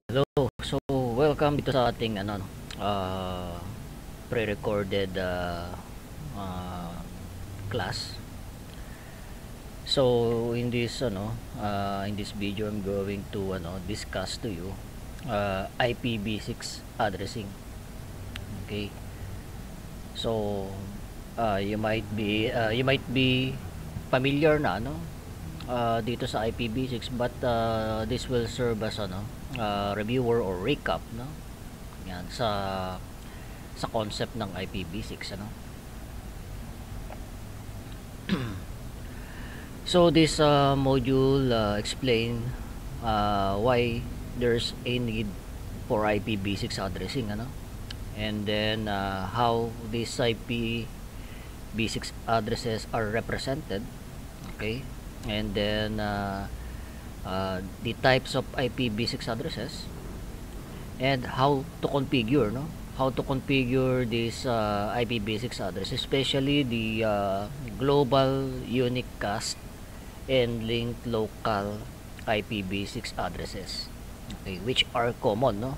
Hello. So, welcome dito sa ating uh, pre-recorded uh, class. So, in this video I'm going to discuss to you IPv6 addressing. Okay. So, you might be familiar na dito sa IPv6, but this will serve as reviewer or recap yan sa concept ng IPv6 So this module explain why there's a need for IPv6 addressing and then how these IPv6 addresses are represented. Okay. And then the types of IPv6 addresses and how to configure this IPv6 address, especially the global unicast and linked local IPv6 addresses, okay, which are common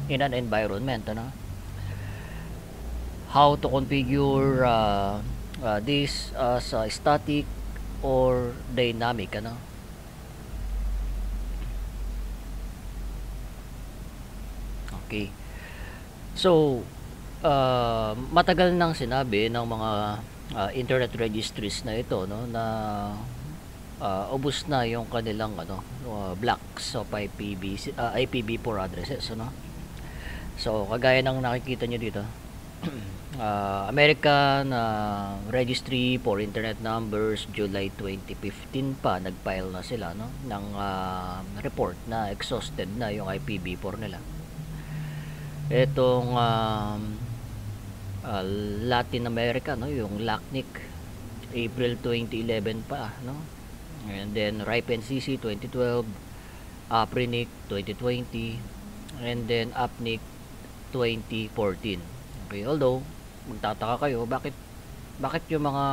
in an environment, how to configure this as static or dynamic, okay. So matagal nang sinabi ng mga internet registries na ito na ubos na yung kanilang blocks of IPv4 addresses, so kagaya ng nakikita nyo dito. American Registry for Internet Numbers, July 2015 pa nagfile na sila ng report na exhausted na yung IPv4 nila. Etong Latin America, yung LACNIC, April 2011 pa, and then RIPE-NCC 2012, APRINIC 2020, and then APNIC 2014. Okay, although magtataka kayo bakit yung mga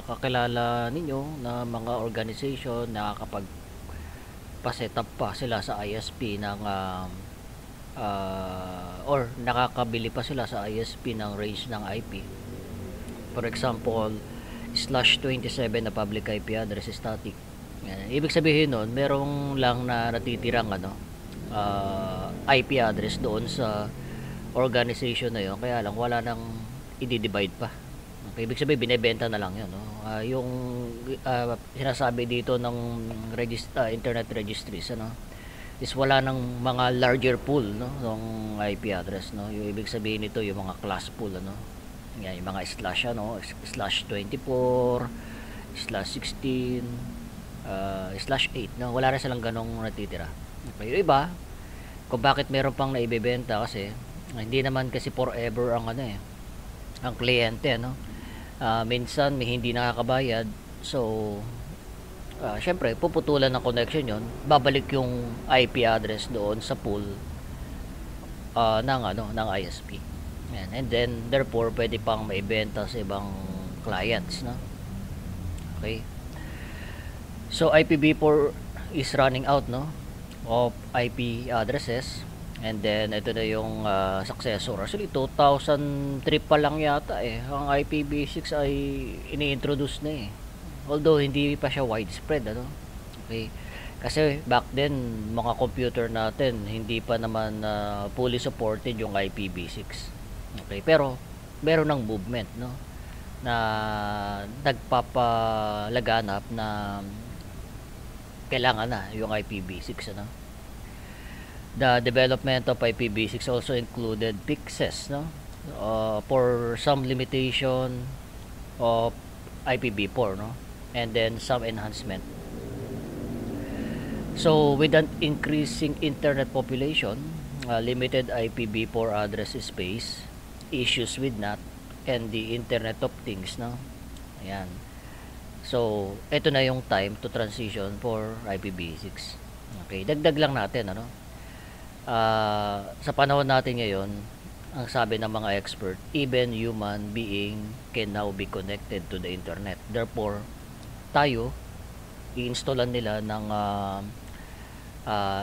kakilala ninyo na mga organization nakakapag pa-set up pa sila sa ISP ng or nakakabili pa sila sa ISP ng range ng IP. For example, /27 na public IP address static. Yan. Ibig sabihin nun, merong lang na natitirang IP address doon sa organization na yun, kaya lang wala nang i-divide pa. Okay, ibig sabihin binebenta na lang yun, yung sinasabi dito ng internet registries is wala nang mga larger pool ng IP address, yung ibig sabihin nito yung mga class pool, yan, yung mga /24 /16 /8, wala na silang ganong natitira. Okay, yung iba kung bakit meron pang naibebenta, kasi hindi naman kasi forever ang ang kliyente, minsan may hindi nakakabayad, so syempre puputulan ng connection yon, babalik yung IP address doon sa pool ng ISP. Yan. And then therefore pwede pang maibenta sa ibang clients, okay. So IPv4 is running out of IP addresses. And then ito na yung successor. Actually 2003 pa lang yata ang IPv6 ay ini-introduce na although hindi pa siya widespread, okay, kasi back then mga computer natin hindi pa naman fully supported yung IPv6, okay, pero meron ng movement na nagpapalaganap na kailangan na yung IPv6, The development of IPv6 also included fixes for some limitation of IPv4, and then some enhancement. So with an increasing internet population, limited IPv4 address space, issues with NAT, and the Internet of Things, ayan. So ito na yung time to transition for IPv6. Okay, dagdag lang natin sa panahon natin ngayon, ang sabi ng mga expert, even human being can now be connected to the internet. Therefore, tayo i-installan nila ng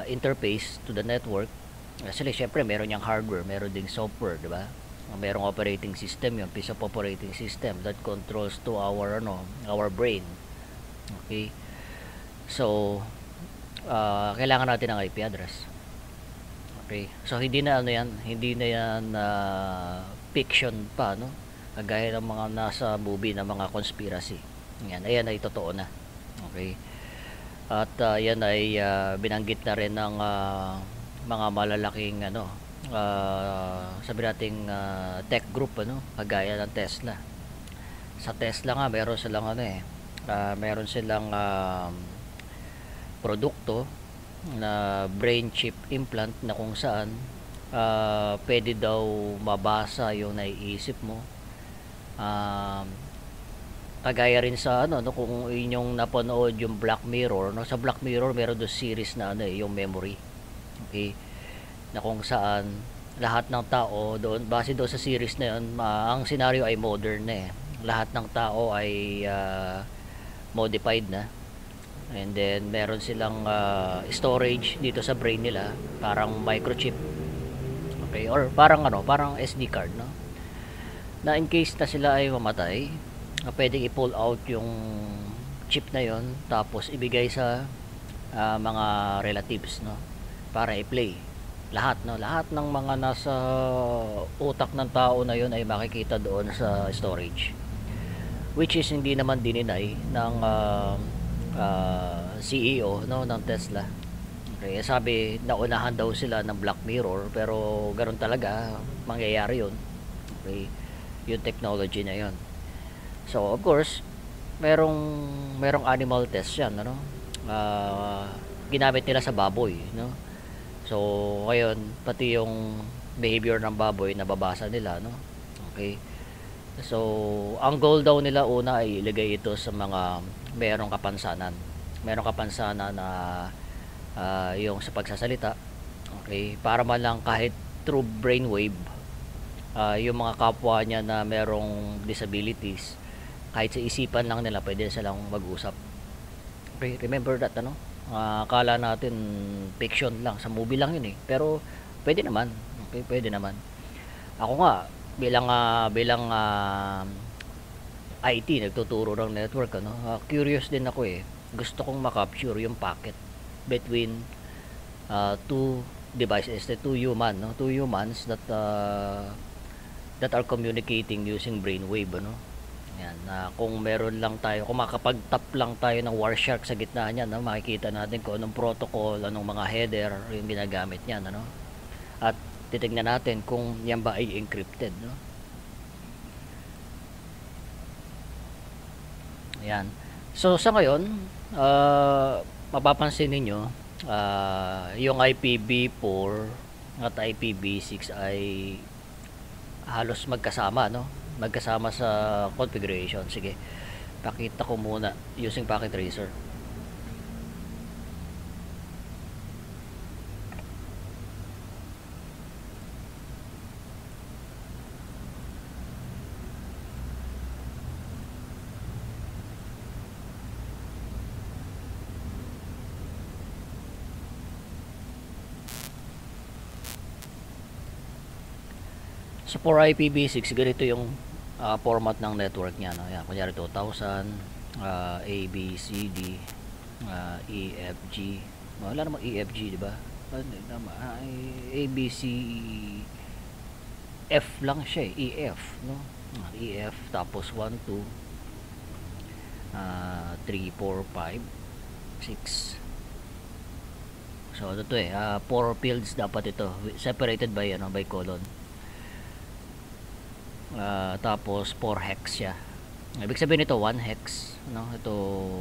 interface to the network. Actually, syempre, meron yung hardware, meron ding software, di ba? Merong operating system, yung piece of operating system that controls to our brain. Okay? So, kailangan natin ng IP address. Okay? So, hindi na yan fiction pa, no? Kagaya ng mga nasa movie na mga conspiracy. Ayan ay totoo na. Okay? At yan ay binanggit na rin ng mga malalaking sabi nating tech group, kagaya ng Tesla. Sa Tesla nga meron silang produkto na brain chip implant na kung saan pwede daw mabasa yung naiisip mo. Kagaya rin sa kung inyong napanood yung Black Mirror, sa Black Mirror meron doon series na yung memory. Okay, na kung saan lahat ng tao doon, base doon sa series na yun, ang scenario ay modern na lahat ng tao ay modified na, and then meron silang storage dito sa brain nila, parang microchip. Okay, or parang SD card, na in case na sila ay mamatay, pwedeng i-pull out yung chip na yon, tapos ibigay sa mga relatives, para i-play lahat ng mga nasa utak ng tao na yon ay makikita doon sa storage, which is hindi naman dininay ng CEO ng Tesla. Okay, sabi naunahan daw sila ng Black Mirror, pero ganoon talaga mangyayari yun. Okay, yung technology na yon. So of course merong animal test yan, ginamit nila sa baboy, so ngayon pati yung behavior ng baboy nababasa nila, okay. So ang goal daw nila una ay ilagay ito sa mga merong kapansanan na yung sa pagsasalita, okay, para man lang kahit through brainwave, yung mga kapwa niya na merong disabilities, kahit sa isipan lang nila pwede silang mag-usap. Okay, remember that, akala natin fiction lang, sa movie lang yun pero pwede naman. Okay, pwede naman. Ako nga bilang IT, nagtuturo ng network, curious din ako gusto kong makapture yung packet between two devices, two humans that are communicating using brainwave, yan, kung meron lang tayo, kung makapag-tap lang tayo ng Wireshark sa gitna niyan, makikita natin kung anong protocol, anong mga header yung ginagamit niyan, at titignan natin kung yan ba ay encrypted, Ayan. So sa ngayon, mapapansin ninyo, yung IPv4 at IPv6 ay halos magkasama, magkasama sa configuration. Sige, pakita ko muna using packet tracer. So for IPv6, ganito yung format ng network niya, Yan, kunyari 2000, A, B, C, D, E, F, G. Wala namang E, F, G, di ba? A, B, C, F lang siya, E, F, E, F, tapos 1, 2, 3, 4, 5, 6. So ito 4 fields dapat ito, separated by by colon. Tapos 4 hex siya. Ibig sabihin ito 1 hex, ito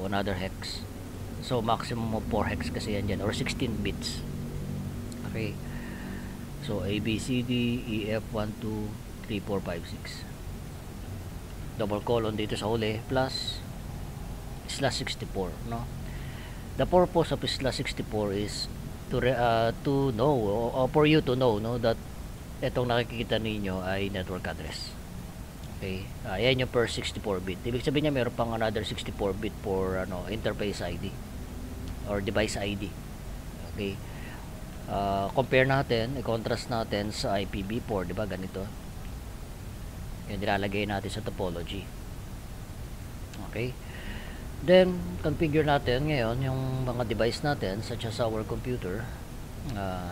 another hex. So maximum of 4 hex kasi yan dyan, or 16 bits. Okay, so A, B, C, D, E, F, 1, 2, 3, 4, 5, 6, double colon dito sa huli, plus /64, The purpose of /64 is to know, or for you to know, that itong nakikita ninyo ay network address. Okay, yan yung per 64 bit. Ibig sabihin niya meron pang another 64 bit for interface ID or device ID. Okay. Compare natin, i-contrast natin sa IPv4, di ba? Ganito. Yung nilalagay natin sa topology. Okay. Then, configure natin ngayon yung mga device natin such as our computer.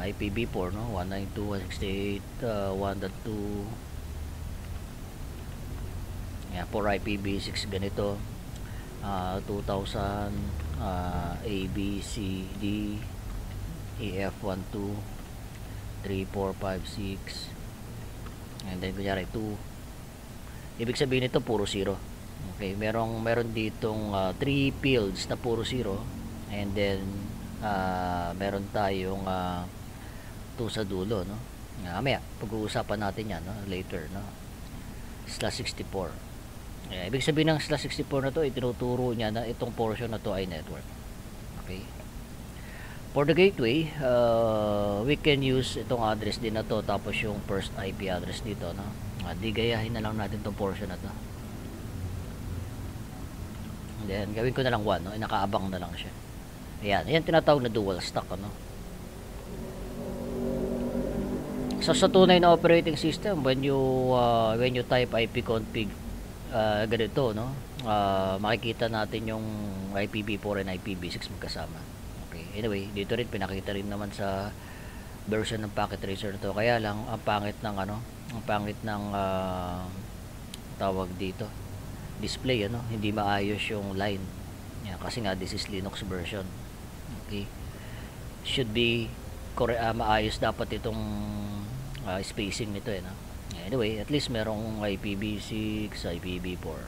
IPv4, no? 192.168.1.2. Yeah, for IPv6 ganito. 2000 A, B, C, D, E, F, 1, 2, 3, 4, 5, 6, and then kunyari 2. Ibig sabihin nito puro 0. Okay, meron ditong 3 fields na puro 0, and then meron tayong 2 sa dulo, no? Mamaya pag-uusapan natin 'yan, no, later, no. /64. Ibig sabihin ng /64 na to, itinuturo niya na itong portion na to ay network. Okay. For the gateway, we can use itong address din na to, tapos yung first IP address dito, no. Di gayahin na lang natin itong portion na to. And then gawin ko na lang 1, no. Nakaabang na lang siya. Ayan tinatawag na dual stack, ano. So sa tunay na operating system, when you type ipconfig ganito, no, makikita natin yung IPv4 and IPv6 magkasama. Okay, anyway, dito rin pinakita rin naman sa version ng packet tracer na to. Kaya lang ang pangit ng tawag dito, display, ano, hindi maayos yung line. Yan, kasi nga this is Linux version. Okay, should be maayos dapat itong spacing nito, no? Anyway, at least merong IPv6, IPv4.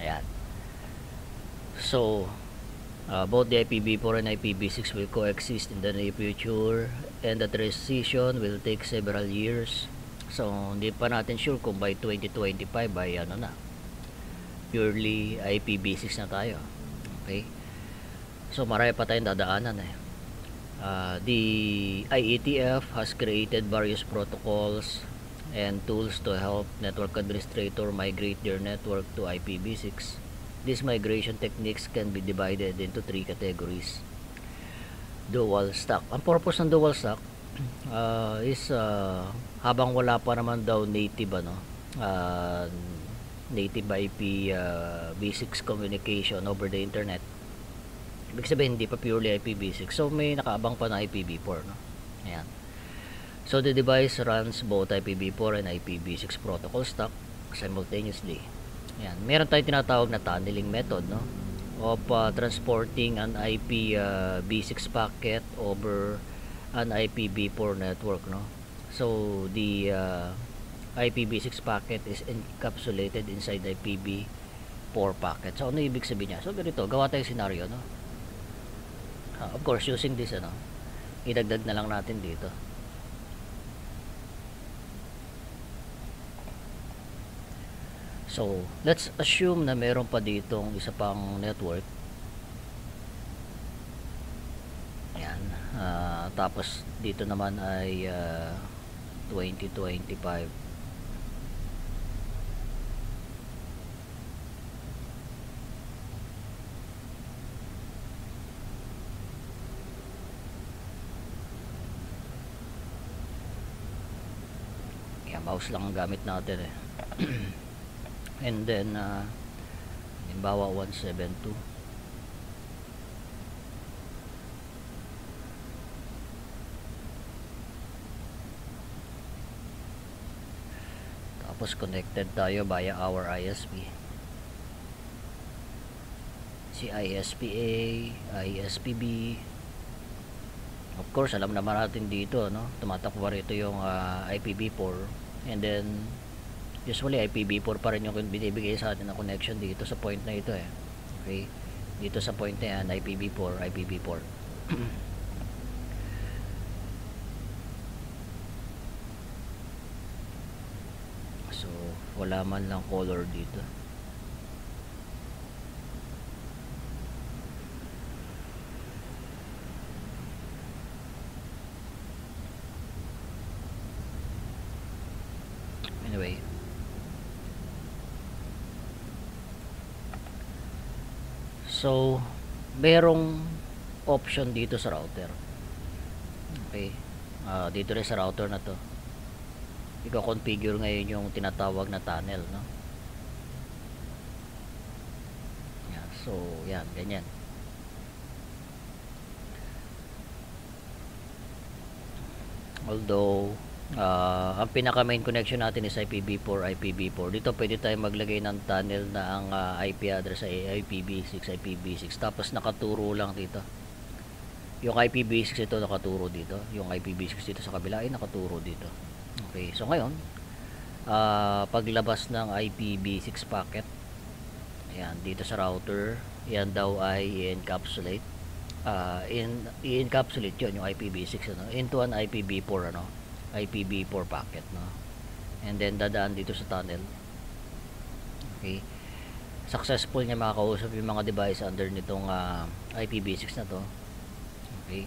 Ayan. So, both the IPv4 and IPv6 will coexist in the near future, and the transition will take several years. So, hindi pa natin sure kung by 2025 by purely IPv6 na tayo. Okay? So, marami pa tayong dadaanan, eh. The IETF has created various protocols and tools to help network administrator migrate their network to IPv6. These migration techniques can be divided into 3 categories. Dual stack. Ang purpose ng dual stack is habang wala pa naman daw native native IPv6 communication over the internet, ibig sabihin hindi pa purely IPv6, so may nakaabang pa na IPv4, no? Ayan. So the device runs both IPv4 and IPv6 protocol stack simultaneously. Ayan. Meron tayong tinatawag na tunneling method, no, of transporting an IPv6 packet over an IPv4 network, no. So the IPv6 packet is encapsulated inside the IPv4 packet. So ano ibig sabihin niya? So ganito, gawa tayong scenario, no. Of course, using this, idagdag na lang natin dito. So, let's assume na meron pa ditong isa pang network. Ayan. Tapos, dito naman ay 2025. Mouse lang ang gamit natin, eh. And then halimbawa 172, tapos connected tayo via our ISP, si ISPA, ISPB. Of course, alam naman natin dito, no, tumatakbo rito yung IPv4, and then usually IPv4 pa rin yung binibigay sa atin na connection dito sa point na ito, eh. Okay, dito sa point na yan, IPv4. So wala man lang color dito. Anyway, so merong option dito sa router. Okay, dito rin sa router na to, i-configure ngayon yung tinatawag na tunnel, no? Yan. So yan, ganyan. Although ang pinaka main connection natin is IPv4, IPv4. Dito pwede tayo maglagay ng tunnel na ang IP address ay IPv6, IPv6, tapos nakaturo lang dito. Yung IPv6 ito nakaturo dito, yung IPv6 dito sa kabila ay nakaturo dito. Okay, so ngayon paglabas ng IPv6 packet, ayan, dito sa router, yan daw ay i-encapsulate i-encapsulate yun, yung IPv6 ano, into an IPv4 ano, IPv4 packet, no? And then dadaan dito sa tunnel. Okay, successful niya makakausap yung mga device under nitong IPv6 na to. Okay,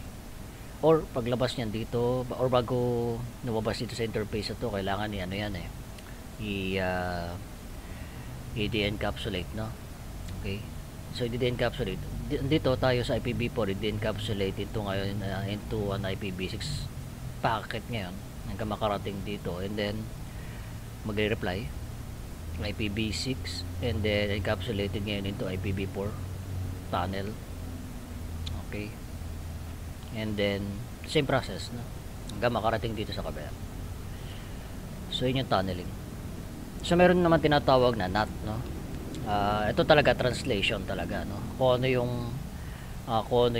or paglabas niyan dito, or bago lumabas dito sa interface na to, kailangan ni ano yan i-de-encapsulate, no? Okay, so i-de-encapsulate dito tayo sa IPv4, i-de-encapsulate ito ngayon into an IPv6 packet ngayon hanggang makarating dito, and then magre-reply IPv6 and then encapsulated ngayon into IPv4 tunnel. Okay, and then same process, no? Hanggang makarating dito sa kabila. So yun yung tunneling. So meron naman tinatawag na NAT, no? Ito talaga translation talaga, no? Kung ano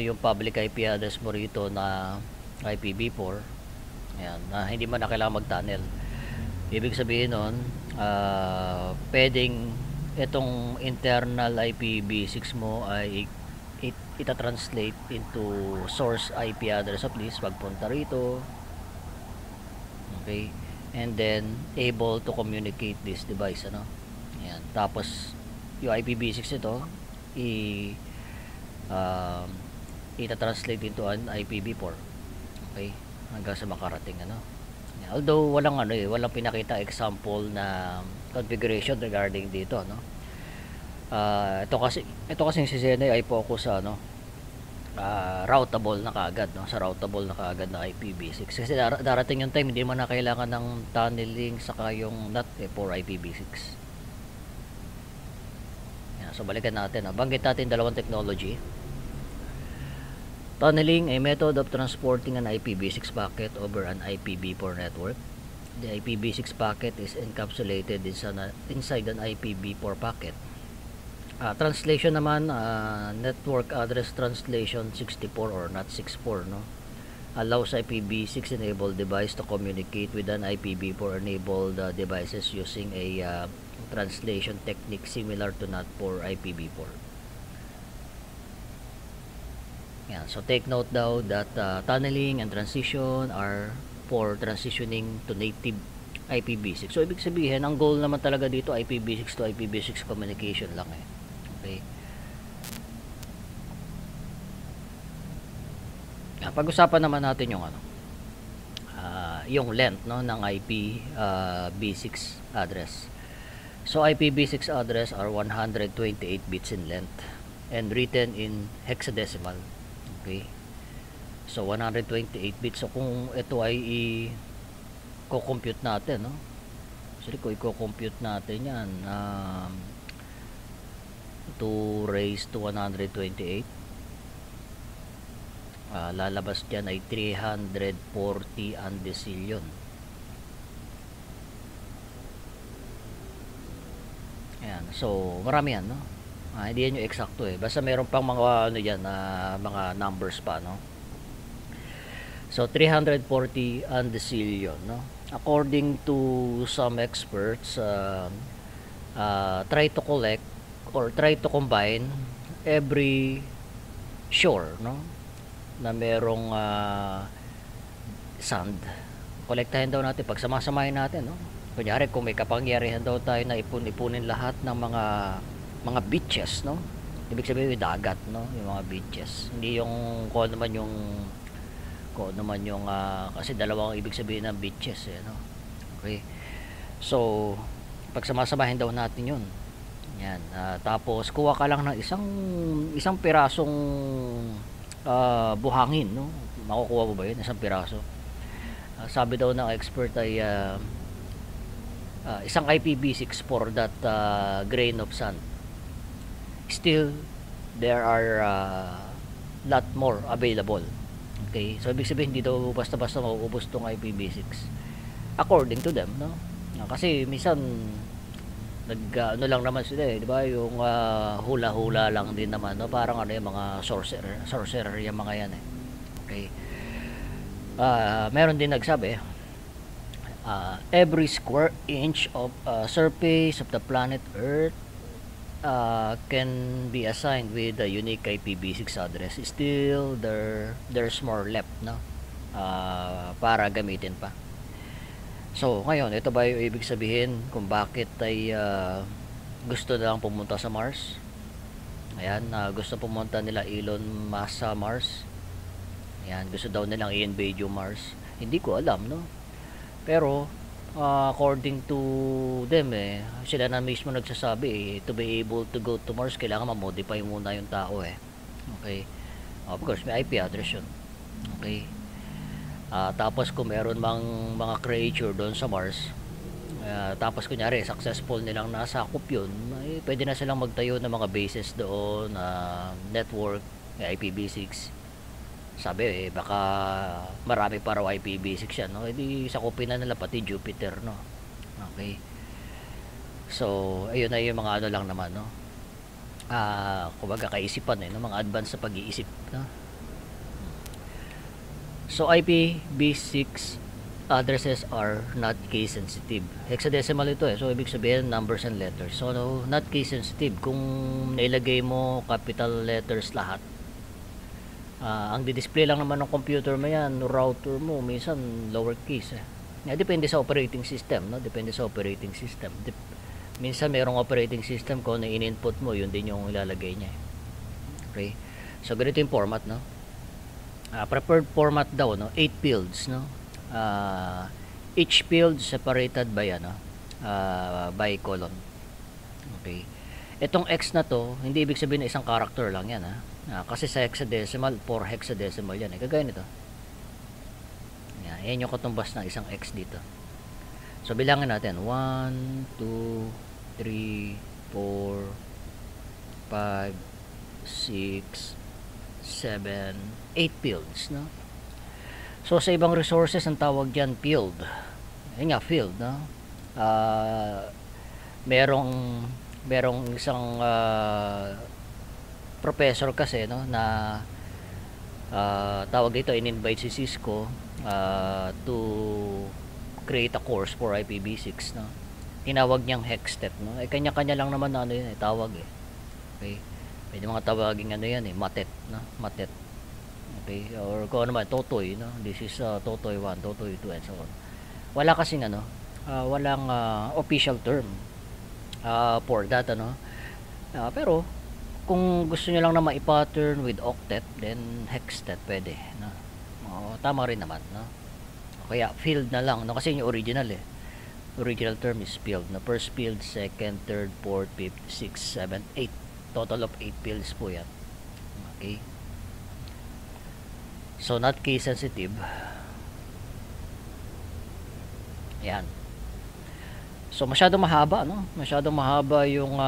yung public IP address mo rito na IPv4, ayan, na hindi mo na kailangan mag-tunnel. Ibig sabihin nun, pwedeng itong internal IPv6 mo ay ita-translate into source IP address of this pagpunta rito. Okay, and then able to communicate this device, ano? Ayan, tapos yung IPv6 ito ita-translate into an IPv4. Okay, hanggang sa makarating, ano? Although walang walang pinakita example na configuration regarding dito, no? Ito kasi si Zenay ay focus sa routable na kaagad, no? Sa routable na kaagad na IPv6 kasi darating yung time hindi mo na kailangan ng tunneling saka yung NAT for IPv6. Yan, so balikan natin, banggit natin dalawang technology. Tunneling, a method of transporting an IPv6 packet over an IPv4 network. The IPv6 packet is encapsulated inside an IPv4 packet. Translation naman, network address translation 64 or NAT64, no? Allows IPv6 enabled device to communicate with an IPv4 enabled devices using a translation technique similar to NAT for IPv4. Yeah, so take note daw that tunneling and transition are for transitioning to native IPv6. So ibig sabihin, ang goal naman talaga dito IPv6 to IPv6 communication lang eh. Okay. Pag-usapan naman natin yung yung length, no, ng IPv6 address. So IPv6 address are 128 bits in length and written in hexadecimal. Okay, so 128 bits. So kung ito ay i-compute natin, no? So kung i-compute natin yan, 2 raised to 128, lalabas dyan ay 340 andecillion. Ayan, so marami yan, no? Hindi yan yung eksakto eh. Basta meron pang mga mga numbers pa, no? So 340 andecillion, no? According to some experts, try to collect or try to combine every shore, no, na merong sand. Kolektahin daw natin, pagsamasamahin natin, no? Kunyari kung may kapangyarihan daw tayo na ipunin lahat ng mga beaches, no? Ibig sabihin yung dagat, no? Yung mga beaches. Hindi yung kung naman yung kasi dalawang ibig sabihin ng beaches eh, no? Okay. So pagsamasamahin daw natin yun. Yan. Tapos kuha ka lang ng isang pirasong buhangin, no? Makukuha mo ba yun? Isang piraso. Sabi daw ng expert ay isang IPv6 for that grain of sand. Still, there are lot more available. Okay? So, ibig sabihin, hindi daw basta-basta mauubos tong IPv6. According to them, no? Kasi, minsan, ano lang naman sila di ba? Yung hula-hula lang din naman, no? Parang ano yung mga sorcerer yung mga yan Okay? Meron din nagsabi, every square inch of surface of the planet Earth can be assigned with a unique IPv6 address. Still, there's more left, no? Para gamitin pa. So, ngayon, ito ba yung ibig sabihin kung bakit ay gusto nilang pumunta sa Mars? Ayan, gusto pumunta nila Elon Musk sa Mars. Ayan, gusto daw nilang i-invade yung Mars. Hindi ko alam, no? Pero, according to them, sila na mismo nagsasabi, to be able to go to Mars, kailangan ma-modify muna yung tao, Okay? Of course, may IP address yun. Okay? Tapos kung meron mga creature doon sa Mars, tapos kunyari successful nilang nasakop yun, pwede na silang magtayo ng mga bases doon, network, IPv6. Sabi baka marami pa raw IPv6 yan, no? Edi sakupin na nila pati Jupiter, no? Okay. So, ayun na yung mga ano lang naman, no? Kumbaga kaisipan no? Mga advance sa pag-iisip, no? So, IPv6 addresses are not case sensitive. Hexadecimal ito So, ibig sabihin numbers and letters. So, no, not case sensitive. Kung nailagay mo capital letters lahat, ang di-display lang naman ng computer mo yan, router mo, minsan lowercase depende sa operating system, no? Depende sa operating system. Minsan merong operating system ko na in-input mo, yun din yung ilalagay niya. Okay? So, ganito yung format, no? Preferred format daw, no? 8 fields, no? Each field separated by by colon. Okay? Itong X na to, hindi ibig sabihin na isang character lang yan, kasi sa hexadecimal, 4 hexadecimal yan, kagaya nito. Yan yung katumbas ng isang X dito. So, bilangin natin, 1, 2, 3, 4, 5, 6, 7, 8 fields, no? So, sa ibang resources, ang tawag dyan, field. Ayun nga, field, no? Merong isang professor kasi, no, na tawag dito, in-invite si Cisco to create a course for IPv6, no? Tinawag niyang Hextet, no? Kanya-kanya lang naman na ano yun, tawag Okay? Pwede mga tawagin ano yan Matet, no? Matet. Okay? Or kung ano man, Totoy, no? This is Totoy 1, Totoy 2, and so on. Wala kasing walang official term for that, pero kung gusto nyo lang na ma-pattern with octet, then hextet pwede, no? Tama rin naman, no? Kaya field na lang, no? Kasi yung original original term is field, no? First field, second, third, fourth, fifth, sixth, seventh, eighth, total of 8 fields po yan. Okay, so not case sensitive. Yan. So masyadong mahaba, no? Masyadong mahaba yung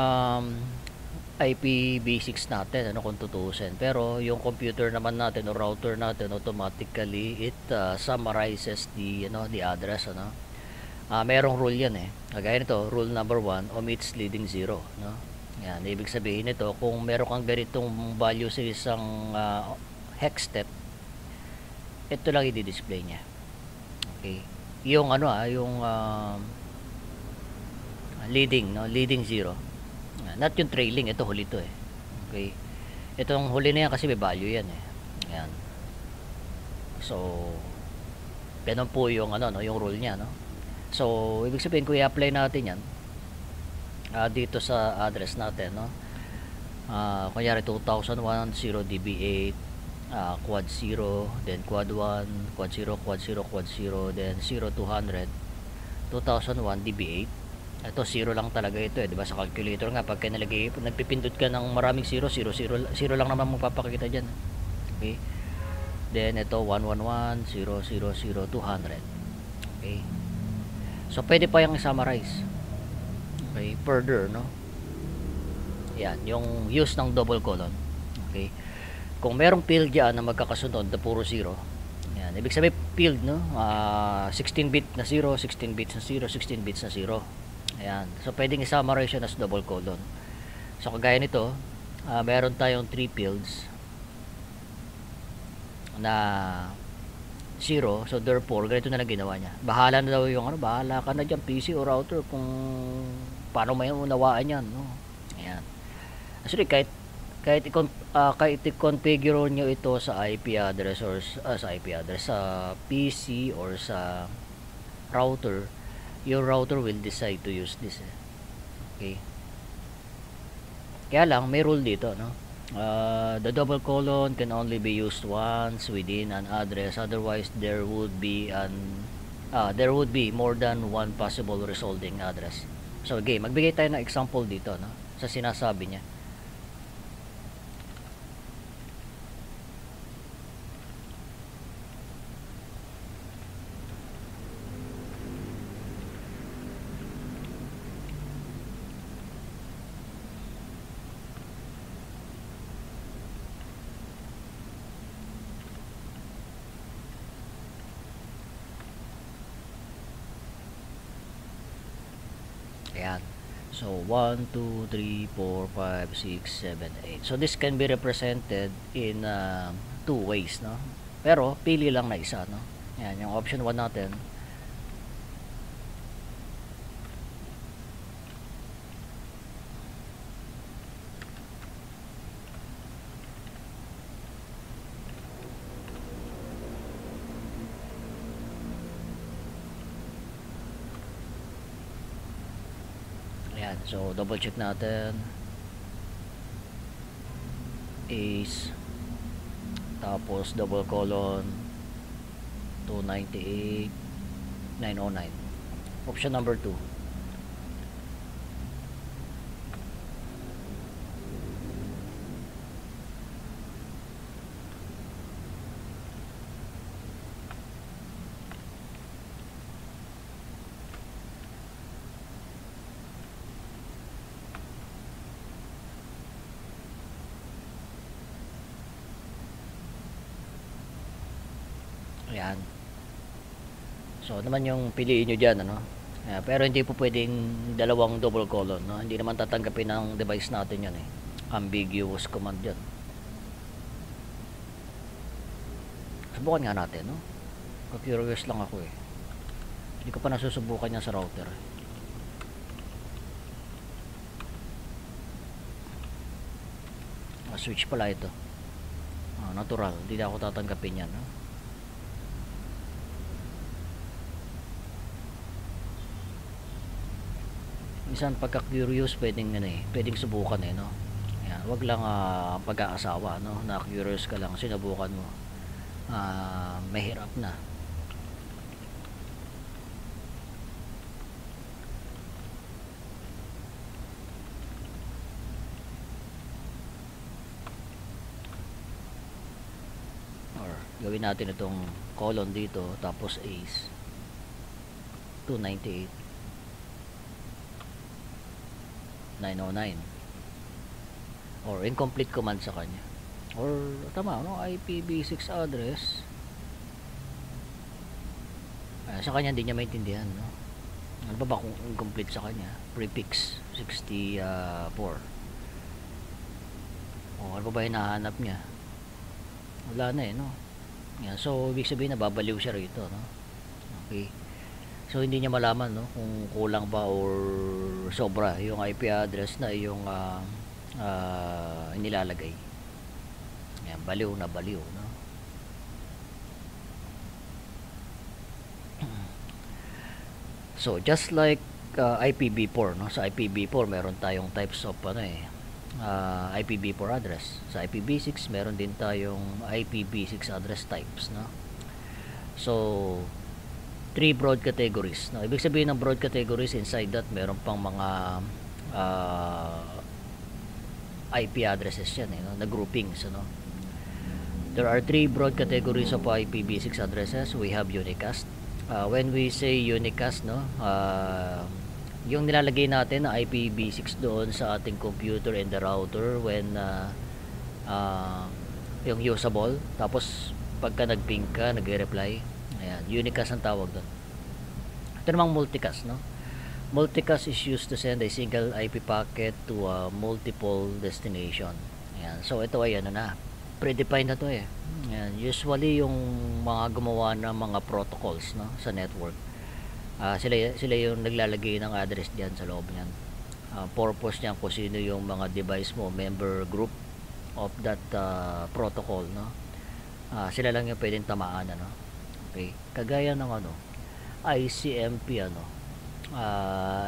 IPv6 natin, kung tutusin. Pero yung computer naman natin o router natin, automatically it summarizes the address, merong rule yan kagaya nito, rule number 1, omits leading 0, no? Yan, ibig sabihin nito, kung meron kang ganitong value sa isang hextet, ito lang i-display niya. Okay, yung yung leading, no? Leading 0, not yung trailing. Ito huli to Okay, itong huli na yan kasi may value yan Yan. So, ganun po yung yung rule niya, no? So, ibig sabihin kung i-apply natin yan dito sa address natin, no? Kunyari 2001 0db8 quad 0, then quad 1, quad 0, quad 0, quad 0, then 0200 2001 db8. Ito, 0 lang talaga ito eh, di ba? Sa calculator nga, pagka nagpipindot ka ng maraming 0, 0, 0, 0 lang naman magpapakita dyan. Okay? Then, ito, 111, 0, 0, 0, 200. Okay? So, pwede pa yung summarize. Okay? Further, no? Yan, yung use ng double colon. Okay? Kung merong field dyan na magkakasunod na puro 0, yan, ibig sabihin field, no? 16-bit na 0, 16 bits na 0, 16 bits na 0. Ayan. So, pwedeng i-summarize siya as double colon. So, kagaya nito, meron tayong 3 fields na 0. So, therefore, ganito na lang ginawa niya. Bahala na daw yung, bahala ka na dyan, PC o router, kung paano may unawaan yan, no? Ayan. Actually, kahit i-configure nyo ito sa IP address or sa PC or sa router, your router will decide to use this. Okay. Kaya lang, may rule dito, no? The double colon can only be used once within an address, otherwise there would be more than one possible resulting address. So, okay, magbigay tayo ng example dito, no? Sa sinasabi niya. Ayan. So, 1, 2, 3, 4, 5, 6, 7, 8. So, this can be represented in 2 ways, no? Pero, pili lang na isa, no? Ayan, yung option 1 natin. Ayan, so double check natin. Ace. Tapos double colon 298 909. Option number 2. Ayan. So, naman yung piliin nyo dyan, ano? Pero hindi po pwedeng dalawang double colon, no? Hindi naman tatanggapin ng device natin yan, eh. Ambiguous command yan. Subukan nga natin, no? Curious lang ako, eh. Hindi ko pa nasusubukan yan sa router. Switch pala ito. Natural. Hindi na ako tatanggapin yan, no? Minsan pagka-curious pwedeng pwedeng subukan no. Ayan, wag lang pag-aasawa no, na curious ka lang, sinubukan mo. Mahirap na. Or gawin natin itong colon dito tapos ace 298 909 or incomplete command sa kanya or tama no, IPv6 address sa kanya hindi niya maintindihan no. Ano ba kung incomplete sa kanya, prefix 64 o ano ba hinahanap niya, wala na no. Yan, so ibig sabihin nababaliw siya rito no. Okay. So hindi niya malaman no kung kulang ba or sobra yung IP address na yung inilalagay. Yan, baliw na baliw no. So just like IPv4 no, sa IPv4 meron tayong types of IPv4 address. Sa IPv6 meron din tayong IPv6 address types no. So three broad categories. No? Ibig sabihin ng broad categories, inside that meron pang mga IP addresses yan, no? Na groupings, ano? There are three broad categories of IPv6 addresses. We have unicast. When we say unicast, no, yung nilalagay natin na IPv6 doon sa ating computer and the router when yung usable, tapos pagka nag-ping ka, nagre-reply, ayan, unicast ang tawag doon. Ito namang multicast, no? Multicast is used to send a single IP packet to a multiple destination. Ayan, so ito ay ano na, predefined na to eh. Ayan, usually yung mga gumawa ng mga protocols, no, sa network, sila yung naglalagay ng address diyan sa loob niyan. Purpose niyan kung sino yung mga device mo, member group of that protocol, no. Sila lang yung pwedeng tamaan, ano. Okay, kagaya ng ano, ICMP, ano,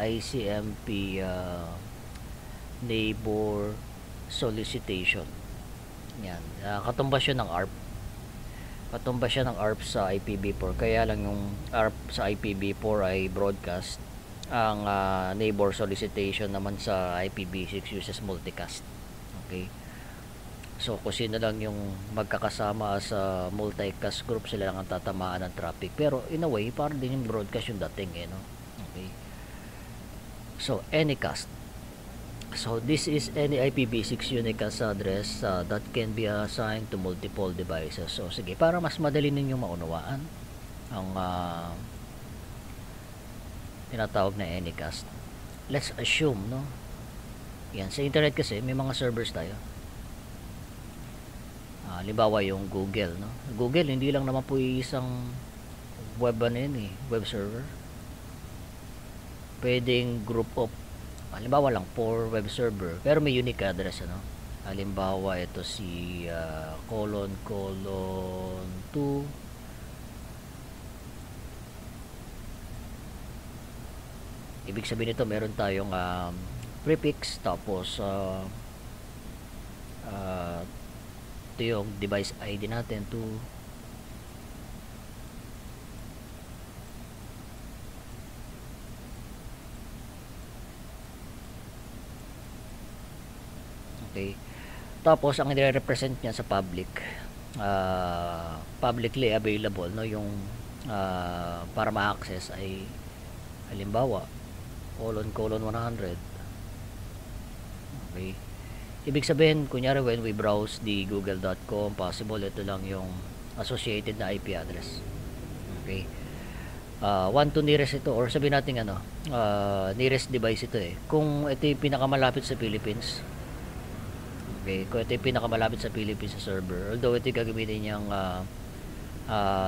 ICMP neighbor solicitation. Yan, katumbas yun ng ARP. Katumbas siya ng ARP sa IPv4. Kaya lang yung ARP sa IPv4 ay broadcast. Ang neighbor solicitation naman sa IPv6 uses multicast. Okay. So kung sino lang yung magkakasama sa multicast group, sila lang ang tatamaan ng traffic. Pero in a way, parang din yung broadcast yung dating eh, no? Okay. So anycast. So this is any IPv6 unicast address that can be assigned to multiple devices. So sige, para mas madali ninyong maunawaan ang tinatawag na anycast. Let's assume, no? Yan, sa internet kasi may mga servers tayo. Halimbawa yung Google, no? Google hindi lang naman po isang web web server. Pwedeng group of, halimbawa lang 4 web server pero may unique address, ano. Halimbawa ito si colon 2 ibig sabihin nito meron tayong prefix, tapos ito yung device ID natin, 2. Okay. Tapos ang i-represent niya sa public, publicly available, no, yung para ma-access ay halimbawa colon 100. Okay. Ibig sabihin, kunyari when we browse the google.com, possible ito lang yung associated na IP address. Okay. One to nearest ito, or sabihin natin ano, nearest device ito eh. Kung ito yung pinakamalapit sa Philippines, okay, kung ito yung pinakamalapit sa Philippines sa server, although ito yung gagamitin niyang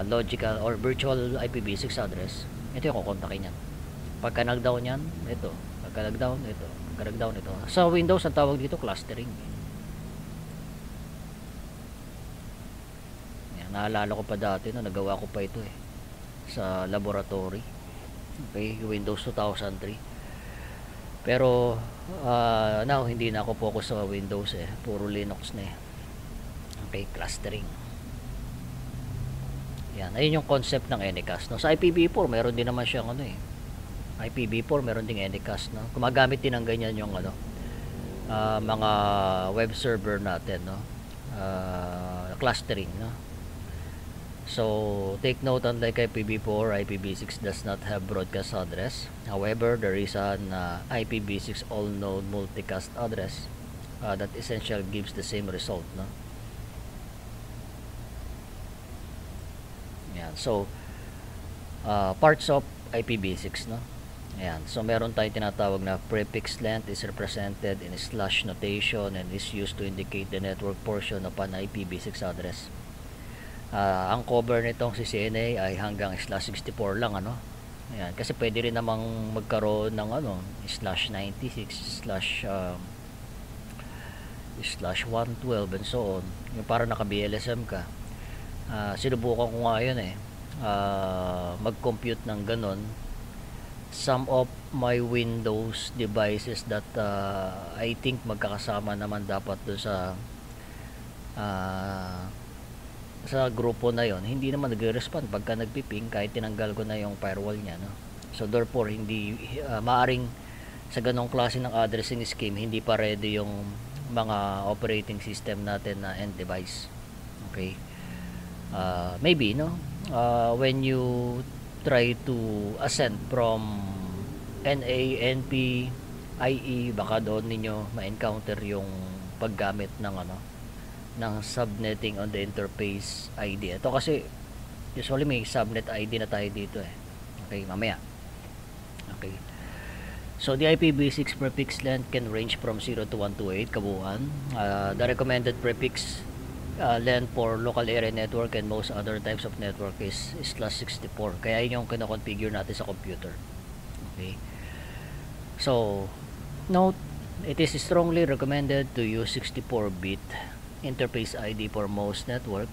logical or virtual IPv6 address, ito yung kukontakin niyan. Pagka nag-down yan, ito. Pagka nag-down, ito. Pagka nag-down, ito. Sa Windows, ang tawag dito, clustering. Yan, naalala ko pa dati, no, nagawa ko pa ito eh. Sa laboratory. Okay, Windows 2003. Pero, now, hindi na ako focus sa Windows eh. Puro Linux na eh. Okay, clustering. Yan, ayun yung concept ng Anycast, no. Sa IPv4, meron din naman siyang ano eh. IPv4 meron ding Anycast, no. Gumagamit din ng ganyan yung ano, mga web server natin, no. Clustering, no. So take note, unlike IPv4, IPv6 does not have broadcast address. However, there is an IPv6 all-node multicast address that essentially gives the same result, no. Yan. So parts of IPv6, no. Ayan. So meron tayong tinatawag na prefix length is represented in slash notation and is used to indicate the network portion of an IPv6 address. Ang cover nitong si CCNA ay hanggang slash 64 lang, ano. Ayan. Kasi pwede rin namang magkaroon ng ano, slash 96, slash 112 and so on. Yung para naka BLSM ka. Sinubukan ko nga yun eh. Mag-compute ng ganon. Some of my Windows devices that I think magkakasama naman dapat doon sa sa grupo na yon, hindi naman nagre-respond pagka nagpiping kahit tinanggal ko na yung firewall niya, no? So therefore hindi maaring sa ganong klase ng addressing scheme hindi pa ready yung mga operating system natin na end device. Okay, maybe, no, when you try to ascend from NA, NP, IE, baka doon ninyo ma-encounter yung paggamit ng ng subnetting on the interface ID. Ito kasi usually may subnet ID na tayo dito eh. Okay, mamaya. Okay. So the IPv6 prefix length can range from 0 to 128 kabuuan. The recommended prefix length for local area network and most other types of network is /64. Kaya yun yung kino-configure natin sa computer. Okay. So note, it is strongly recommended to use 64-bit interface ID for most network.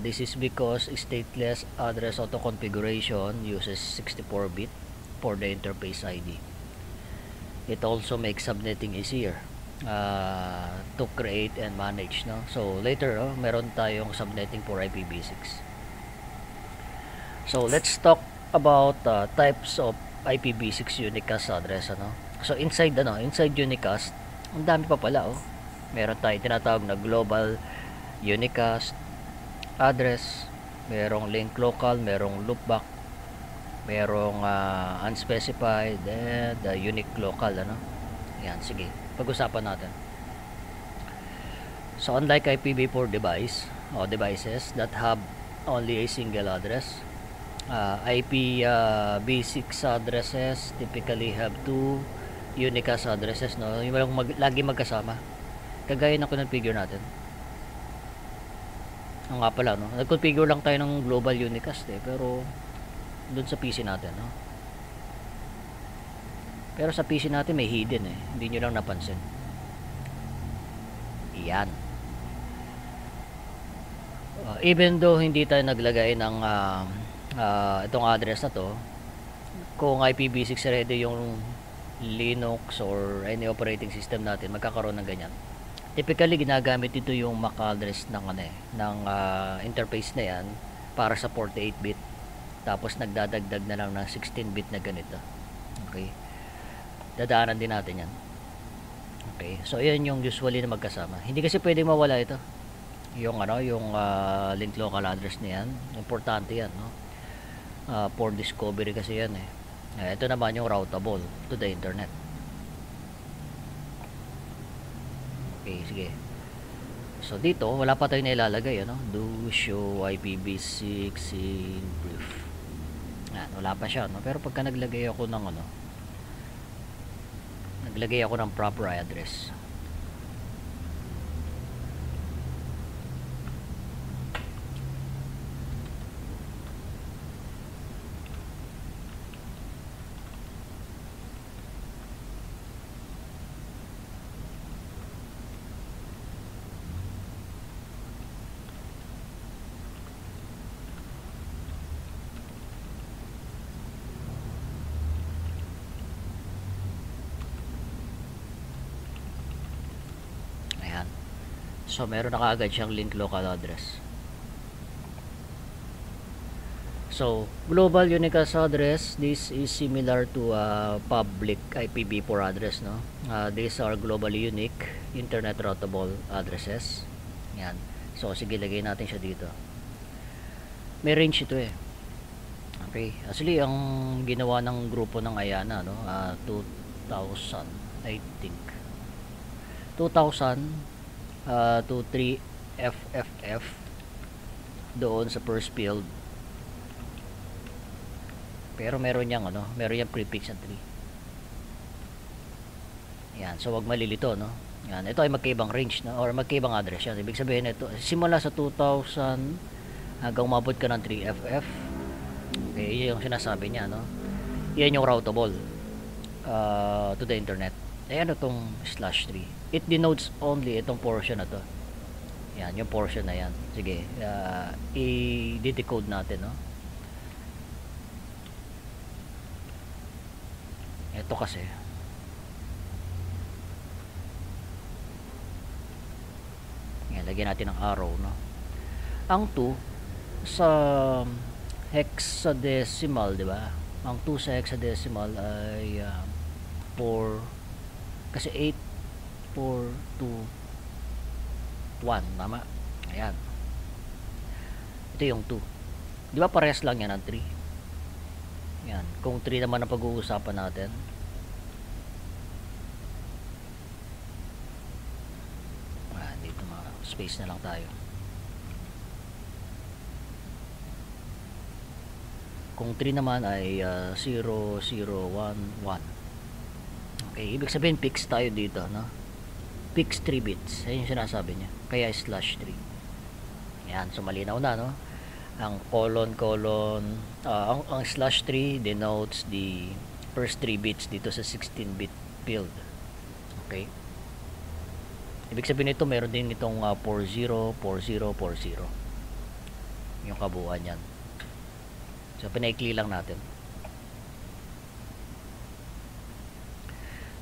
This is because stateless address auto configuration uses 64-bit for the interface ID. It also makes subnetting easier to create and manage, no? So later, meron tayong subnetting for IPv6. So let's talk about types of IPv6 unicast address, So inside unicast, ang dami pa pala, meron tayong tinatawag na global unicast address, merong link local, merong loopback, merong unspecified, and unique local, yan, sige, pag-usapan natin. So unlike IPv4 devices that have only a single address, IPv6 addresses typically have two unicast addresses, no? Yung lagi magkasama, kagaya ng configure natin. Nga pala, no? Nag-configure lang tayo ng global unicast pero doon sa PC natin, no? Pero sa PC natin may hidden hindi nyo lang napansin. Iyan. Even though hindi tayo naglagay ng itong address na to, kung IPv6 ready yung Linux or any operating system natin, magkakaroon ng ganyan. Typically ginagamit ito yung MAC address ng interface na yan para sa 48-bit, tapos nagdadagdag na lang ng 16-bit na ganito. Okay, dadaanan din natin yan. Okay, so yan yung usually na magkasama. Hindi kasi pwedeng mawala ito, yung link local address na yan. Importante yan, no? For discovery kasi yan ito naman yung routable to the internet. Okay, sige. So dito wala pa tayo nailalagay, do show IPv6 in brief. Wala pa siya, pero pagka naglagay ako ng proper address, so meron na kaagad siyang link local address. So global unicast address, this is similar to public IPv4 address, no? These are globally unique internet routable addresses. Yan. So sige, lagay natin siya dito. May range ito Okay, actually ang ginawa ng grupo ng Ayana, 2000, I think 2000 to 3 FFF doon sa first field, pero meron yang prefix na 3. Yan, so wag malilito, yan, ito ay magkaibang range, or magkaibang address yan. Ibig sabihin ito simula sa 2000 hanggang umabot ka ng 3FF. Okay, yung sinasabi niya, yan yung routable to the internet. Ayan itong /3. It denotes only itong portion na to. Yan, yung portion na yan. Sige, i-decode natin, Ito kasi yan, lagyan natin ng arrow, Ang 2 sa hexadecimal, di ba? Ang 2 sa hexadecimal ay 4, kasi 8, 4, 2, 1, tama? Ayan. Ito yung 2. Di ba parehas lang yan ang 3? Yan. Kung 3 naman ang pag-uusapan natin, dito space na lang tayo. Kung 3 naman ay 0, 0, 1, 1. Okay, ibig sabihin fix tayo dito, no? Fix 3 bits. Ayun yung sinasabi niya. Kaya slash 3. Yan, so malinaw na, no? Ang ang slash 3 denotes the first 3 bits dito sa 16-bit field. Okay? Ibig sabihin nito, meron din itong 40, 40, 40. Yung kabuuan yan. So, pinaikli lang natin.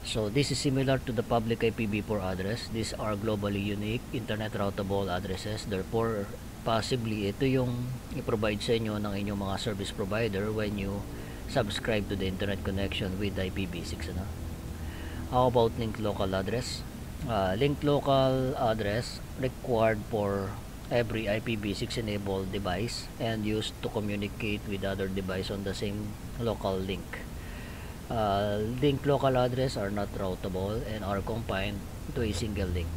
So, this is similar to the public IPv4 address. These are globally unique internet routable addresses. Therefore, possibly, ito yung i-provide sa inyo ng inyong mga service provider when you subscribe to the internet connection with IPv6. Ano? How about linked local address? Linked local address required for every IPv6 enabled device and used to communicate with other device on the same local link. Linked local address are not routable and are confined to a single link.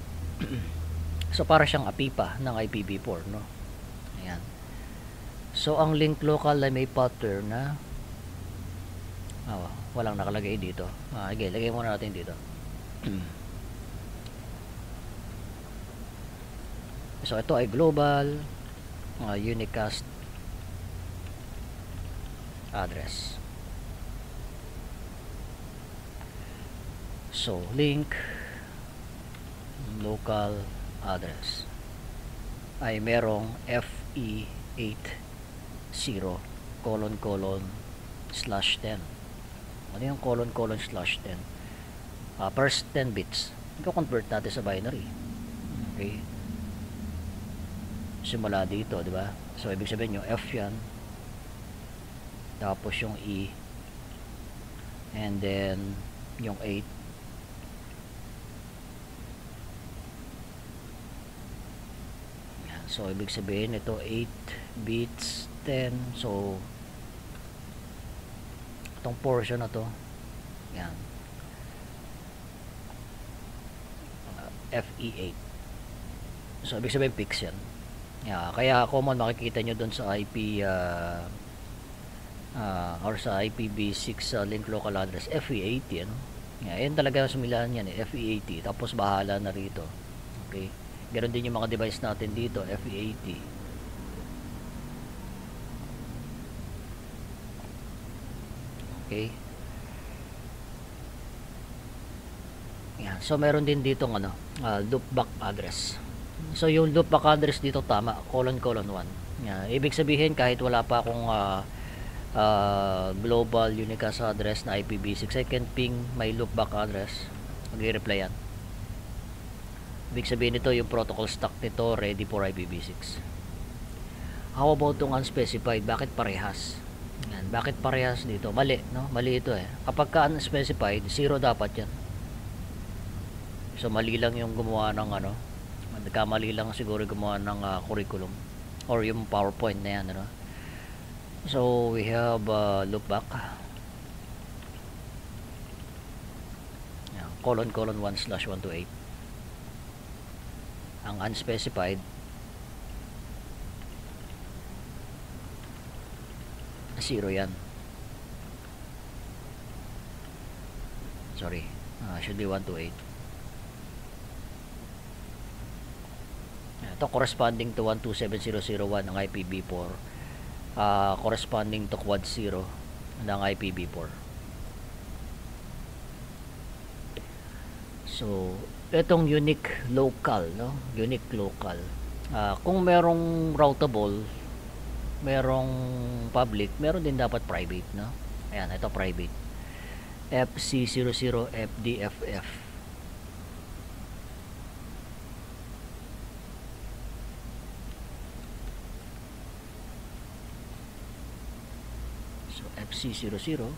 So para siyang APIPA ng IPv4, no? Ayan. So ang linked local ay may pattern na walang nakalagay dito. Okay, lagay muna natin dito. So ito ay global unicast address. So link local address ay merong FE80::/10. Ano yung :/10? First 10 bits. Iko-convert natin sa binary. Okay. Simula dito, di ba? So ibig sabihin yung F yan, tapos yung E, and then yung 8, so ibig sabihin ito 8 bits 10. So itong portion na to, yan, FE8. So ibig sabihin fix yan. Kaya common makikita nyo dun sa IP or sa IPv6 link local address FE80, ano? Yan talaga sumilahan yan, FE80, tapos bahala na rito. Okay, ganoon din yung mga device natin dito, FE80. Okay, yan. So meron din dito ng loopback address. So yung loopback address dito tama, ::1. Ibig sabihin kahit wala pa akong global unicast address na IPv6, I can ping my loopback address. Mag-reply yan. Ibig sabihin nito yung protocol stack nito ready for IPv6. How about yung unspecified? Bakit parehas? Yan. Bakit parehas dito? Mali, no? Mali ito eh. Kapag ka unspecified, 0 dapat yan. So mali lang yung gumawa ng nagkamali lang siguro gumawa ng curriculum or yung PowerPoint na yan, ano? So we have loopback, ::1/128. Ang unspecified 0 yan. Sorry, should be 128. Ito corresponding to 127.0.0.1 ng IPv4, corresponding to quad 0 ng IPv4. So itong unique local, no? Unique local, kung merong routable, merong public, meron din dapat private, no? Ayan, ito private, FC00FDFF. FC00.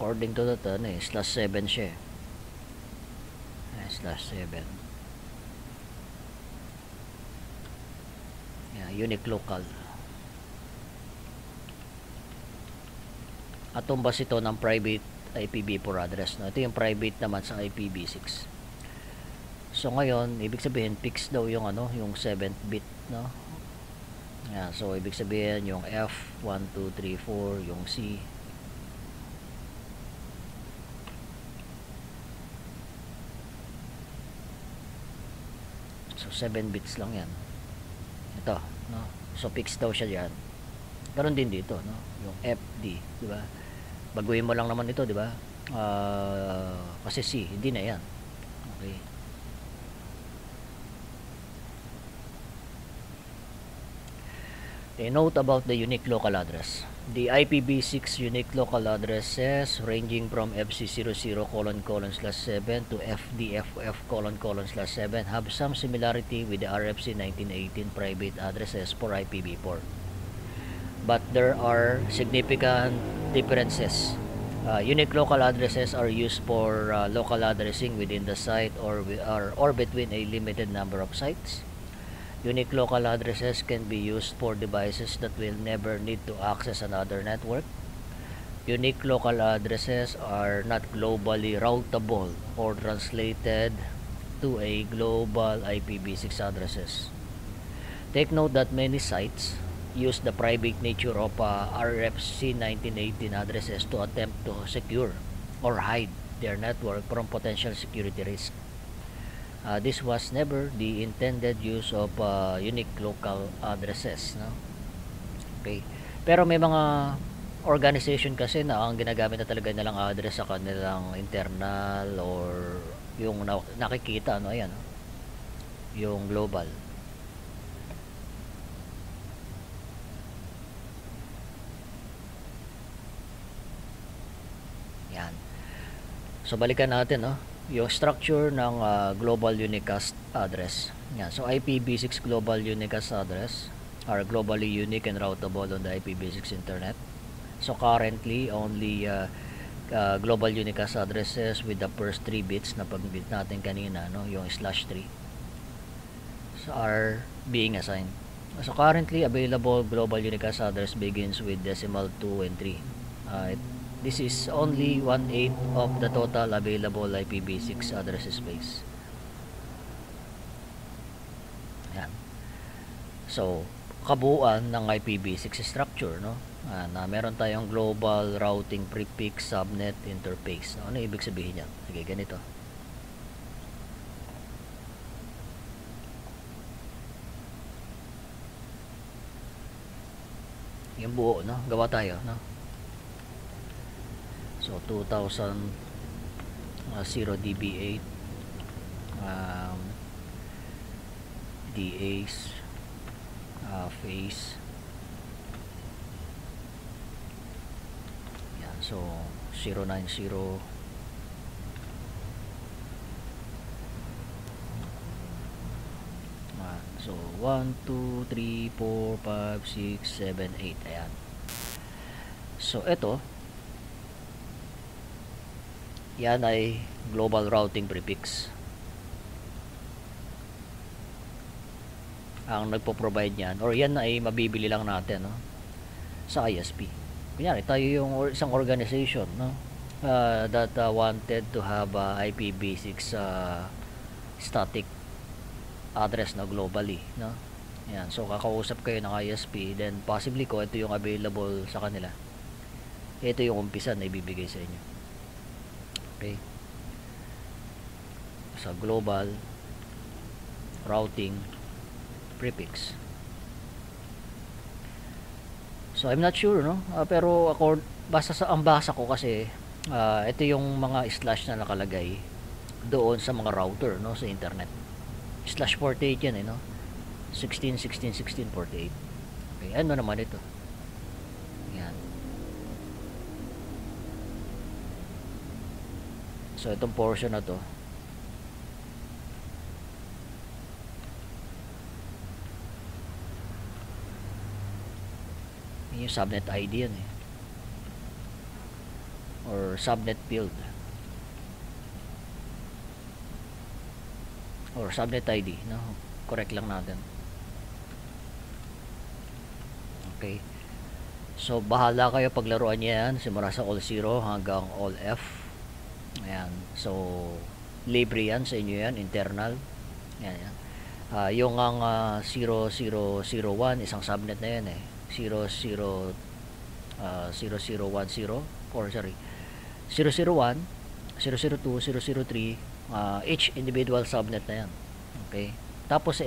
According to that, /7 siya. /7. Yeah, unique local. At tumbas ito ng private IPv4 address, no? Ito yung private naman sa IPv6. So ngayon, ibig sabihin fixed daw yung yung 7th bit, no? Yeah, so ibig sabihin yung F 1 2 3 4, yung C. So 7 bits lang 'yan. Ito, no? So fixed daw siya diyan. Ganon din dito, no? Yung FD, di ba? Baguhin mo lang naman ito, di ba? Kasi C, hindi na 'yan. Okay. A note about the unique local address. The IPv6 unique local addresses ranging from FC00::/7 to FDFF::/7 have some similarity with the RFC 1918 private addresses for IPv4. But there are significant differences. Unique local addresses are used for local addressing within the site or between a limited number of sites. Unique local addresses can be used for devices that will never need to access another network. Unique local addresses are not globally routable or translated to a global IPv6 addresses. Take note that many sites use the private nature of RFC 1918 addresses to attempt to secure or hide their network from potential security risk. This was never the intended use of unique local addresses, no? Okay. Pero may mga organization kasi na ang ginagamit na talaga nilang address sa kanilang internal or yung nakikita, no? Ayan, no? Yung global. Yan. So balikan natin, no? Yung structure ng global unicast address. Yan. So IPv6 global unicast address are globally unique and routable on the IPv6 internet. So currently only global unicast addresses with the first 3 bits na pag-bit natin kanina, no, yung /3, so are being assigned. So currently available global unicast address begins with decimal 2 and 3. This is only 1/8 of the total available IPv6 address space. Yan. So, kabuuan ng IPv6 structure, no? Na meron tayong global routing prefix subnet interface. Ano ibig sabihin yan? Sige, ganito. Yung buo, no? Gawa tayo, no? So 2000 0db8 DAs face. Yan, so 090 so 1 2 3 4 5 6 7 8. Ayan. So ito, yan ay global routing prefix. Ang nagpo-provide niyan, or yan ay mabibili lang natin, no, sa ISP. Kunyari tayo yung isang organization, no, that wanted to have IPv6 static address na globally, no. Yan, so kakausap kayo ng ISP, then possibly ko ito yung available sa kanila. Ito yung umpisa na ibibigay sa inyo. Okay. Sa global routing prefix. So I'm not sure, no? Pero ako, basta sa ang basa ko kasi ito yung mga slash na nakalagay doon sa mga router, no, sa internet. /48 yan, no? 16 16 16 48. Okay, ano naman ito? Yan. So itong portion na to, yung subnet ID yan eh, or subnet field, or subnet ID, no? Correct lang natin. Okay, so bahala kayo paglaruan niya yan, simula sa all 0 hanggang all F. Ayan, so libre yan sa inyo yan, internal. Yan, yan. Yung ang 0001 isang subnet na yan eh, 0010 or sorry 001, 002, 003, each individual subnet na yan. Okay, tapos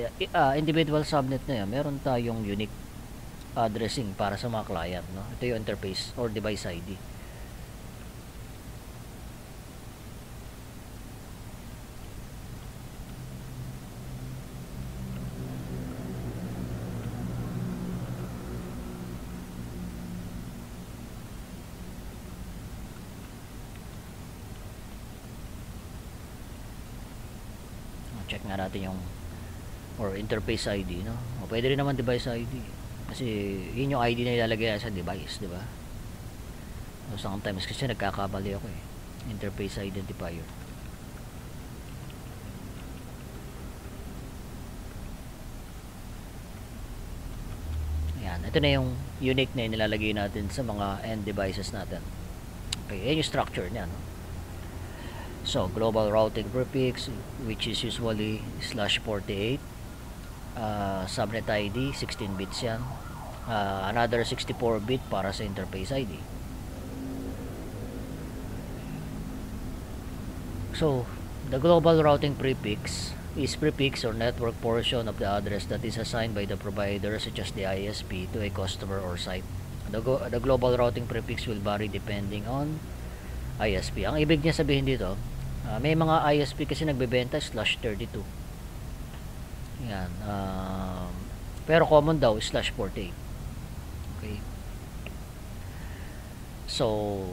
individual subnet na yan, meron tayong unique addressing para sa mga client, no? Ito yung interface or device ID. Check nga natin yung or interface ID, no? O pwede rin naman device ID kasi yun yung ID na ilalagay sa device, di ba? So sometimes kasi nagkakamali ako eh, interface identifier. Ayan, ito na yung unique na nilalagay natin sa mga end devices natin. Okay, yan yung structure niya, no? So global routing prefix, which is usually /48, subnet ID 16 bits yan, another 64 bit para sa interface ID. So the global routing prefix is prefix or network portion of the address that is assigned by the provider, such as the ISP, to a customer or site. The global routing prefix will vary depending on ISP. Ang ibig niya sabihin dito, may mga ISP kasi nagbebenta /32. Yan. Pero common daw /48. Okay. So,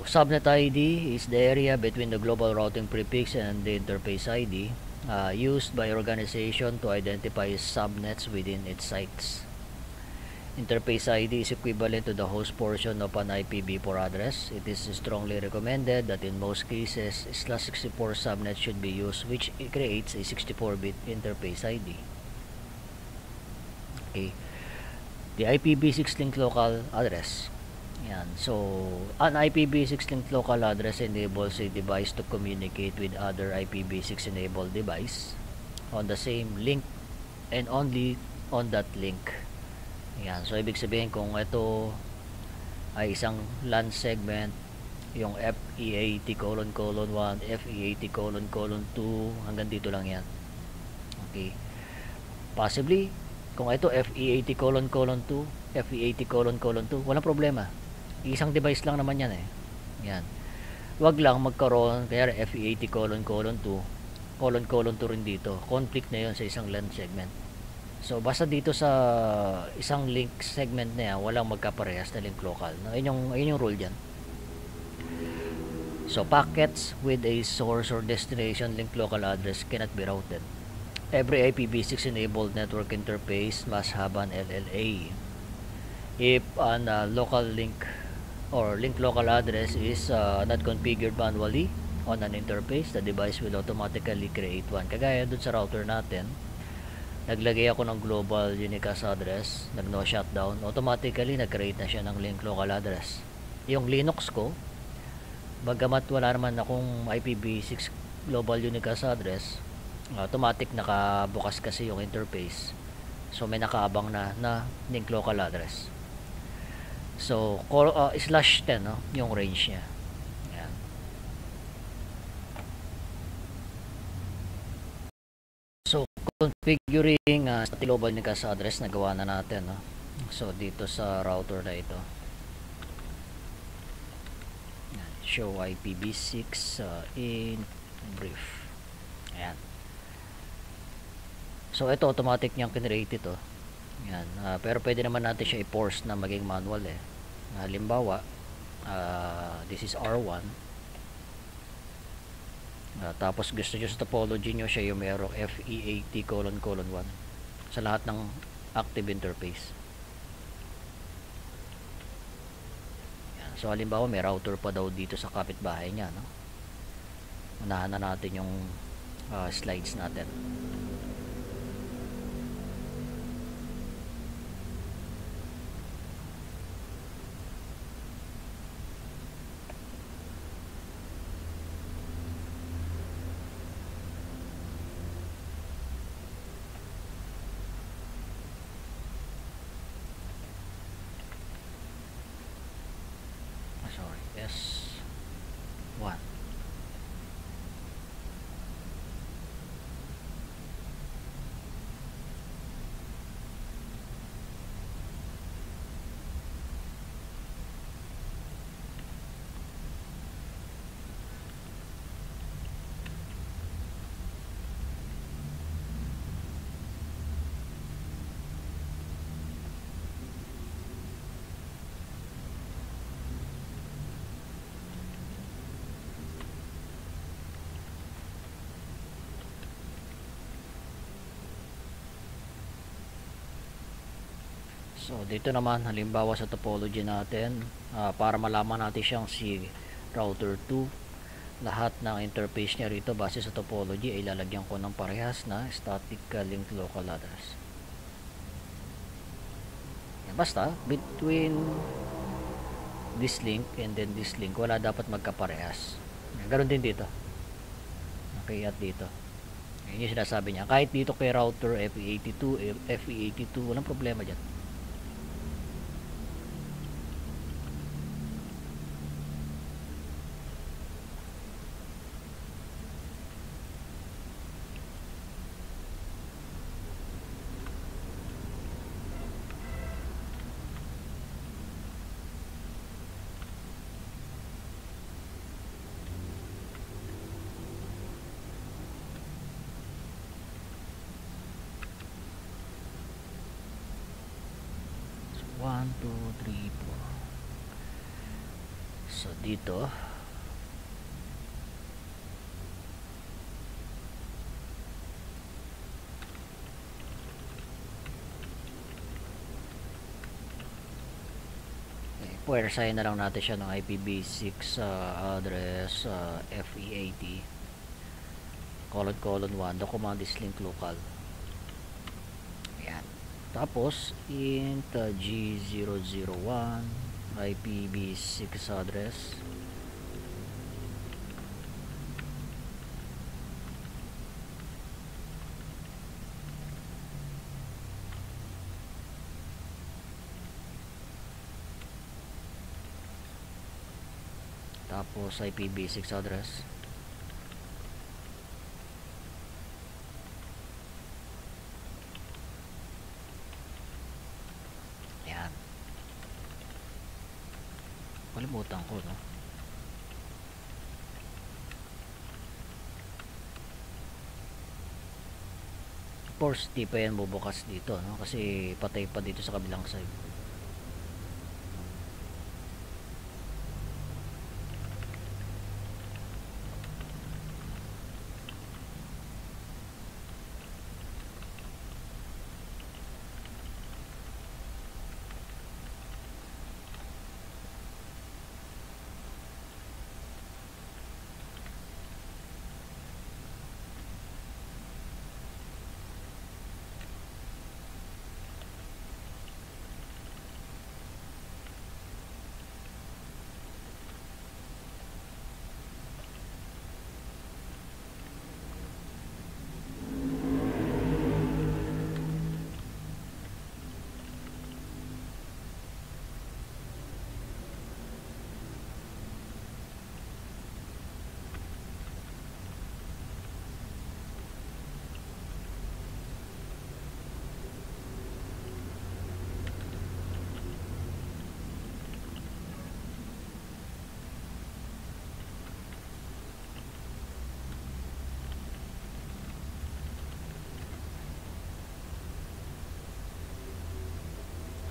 subnet ID is the area between the global routing prefix and the interface ID, used by organization to identify subnets within its sites. Interface ID is equivalent to the host portion of an IPv4 address. It is strongly recommended that in most cases, /64 subnet should be used, which creates a 64-bit interface ID. Okay. The IPv6 link local address. Yan. So, an IPv6 link local address enables a device to communicate with other IPv6 enabled device on the same link and only on that link. Yan. So, ibig sabihin kung ito ay isang LAN segment, yung FE80:1, FE80:2, hanggang dito lang yan. Okay. Possibly, kung ito FE80:2, FE80:2, walang problema. Isang device lang naman yan eh. Yan. Wag lang magkaroon, kaya FE80:2, rin dito. Conflict na yun sa isang LAN segment. So, basta dito sa isang link segment na yan, walang magkaparehas na link local. No? Yun yung rule dyan. So, packets with a source or destination link local address cannot be routed. Every IPv6 enabled network interface must have an LLA. If an local link or link local address is not configured manually on an interface, the device will automatically create one. Kagaya dun sa router natin, naglagay ako ng global unicast address, nag-no shutdown, automatically nag-create na siya ng link local address. Yung Linux ko, bagamat wala naman akong IPv6 global unicast address, automatic nakabukas kasi yung interface. So may nakaabang na link local address. So /10, no, yung range niya. Ayan. So configuring global unicast address nagawa na natin, no? So dito sa router na ito, show IPv6 in brief. Ayan. So ito automatic niyang kinrate ito. Yan. Pero pwede naman natin siya i-force na maging manual eh. Halimbawa, this is R1. Tapos gusto nyo sa topology nyo siya yung merong FE80::1 sa lahat ng active interface. Yan. So halimbawa may router pa daw dito sa kapitbahay niya, no? Unahan na natin yung slides natin. S1. So dito naman halimbawa sa topology natin, para malaman natin siyang si router 2, lahat ng interface niya rito base sa topology ay lalagyan ko ng parehas na static link local address. Yan, basta between this link and then this link wala dapat magkaparehas. Ganoon din dito. Okay, at dito. Yan yung sinasabi niya. Kahit dito kay router FE82, walang problema dyan. One, two, three, four. So dito puwersahin na lang natin siya ng IPv6 address FE80::1. The command is link local. Ayan. Tapos int G001 IPv6 address. Tapos IPv6 address. Yan. Kalimutan ko, no? Of course, di pa yan bubukas dito, no? Kasi patay pa dito sa kabilang side.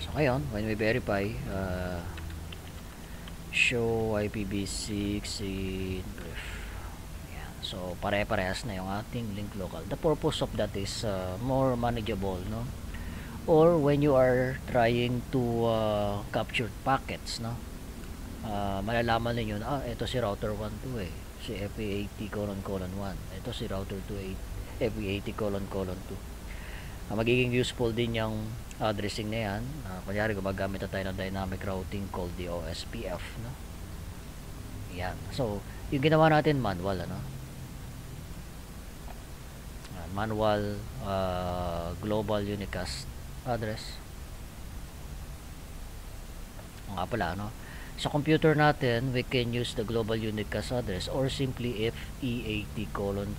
So ngayon, when we verify, show IPv6 in brief. Yan. So pare-parehas na yung ating link local. The purpose of that is more manageable, no? Or when you are trying to capture packets, no? Malalaman niyo na ito si router 12 eh, si FE80::1, ito si router 28 FE80::2. Magiging useful din yung addressing na yan. Kunyari gumagamit na tayo ng dynamic routing called the OSPF, no? Yan. So yung ginawa natin manual, ano, manual global unicast address nga pala, no? Sa computer natin, we can use the global unicast address or simply FE80::1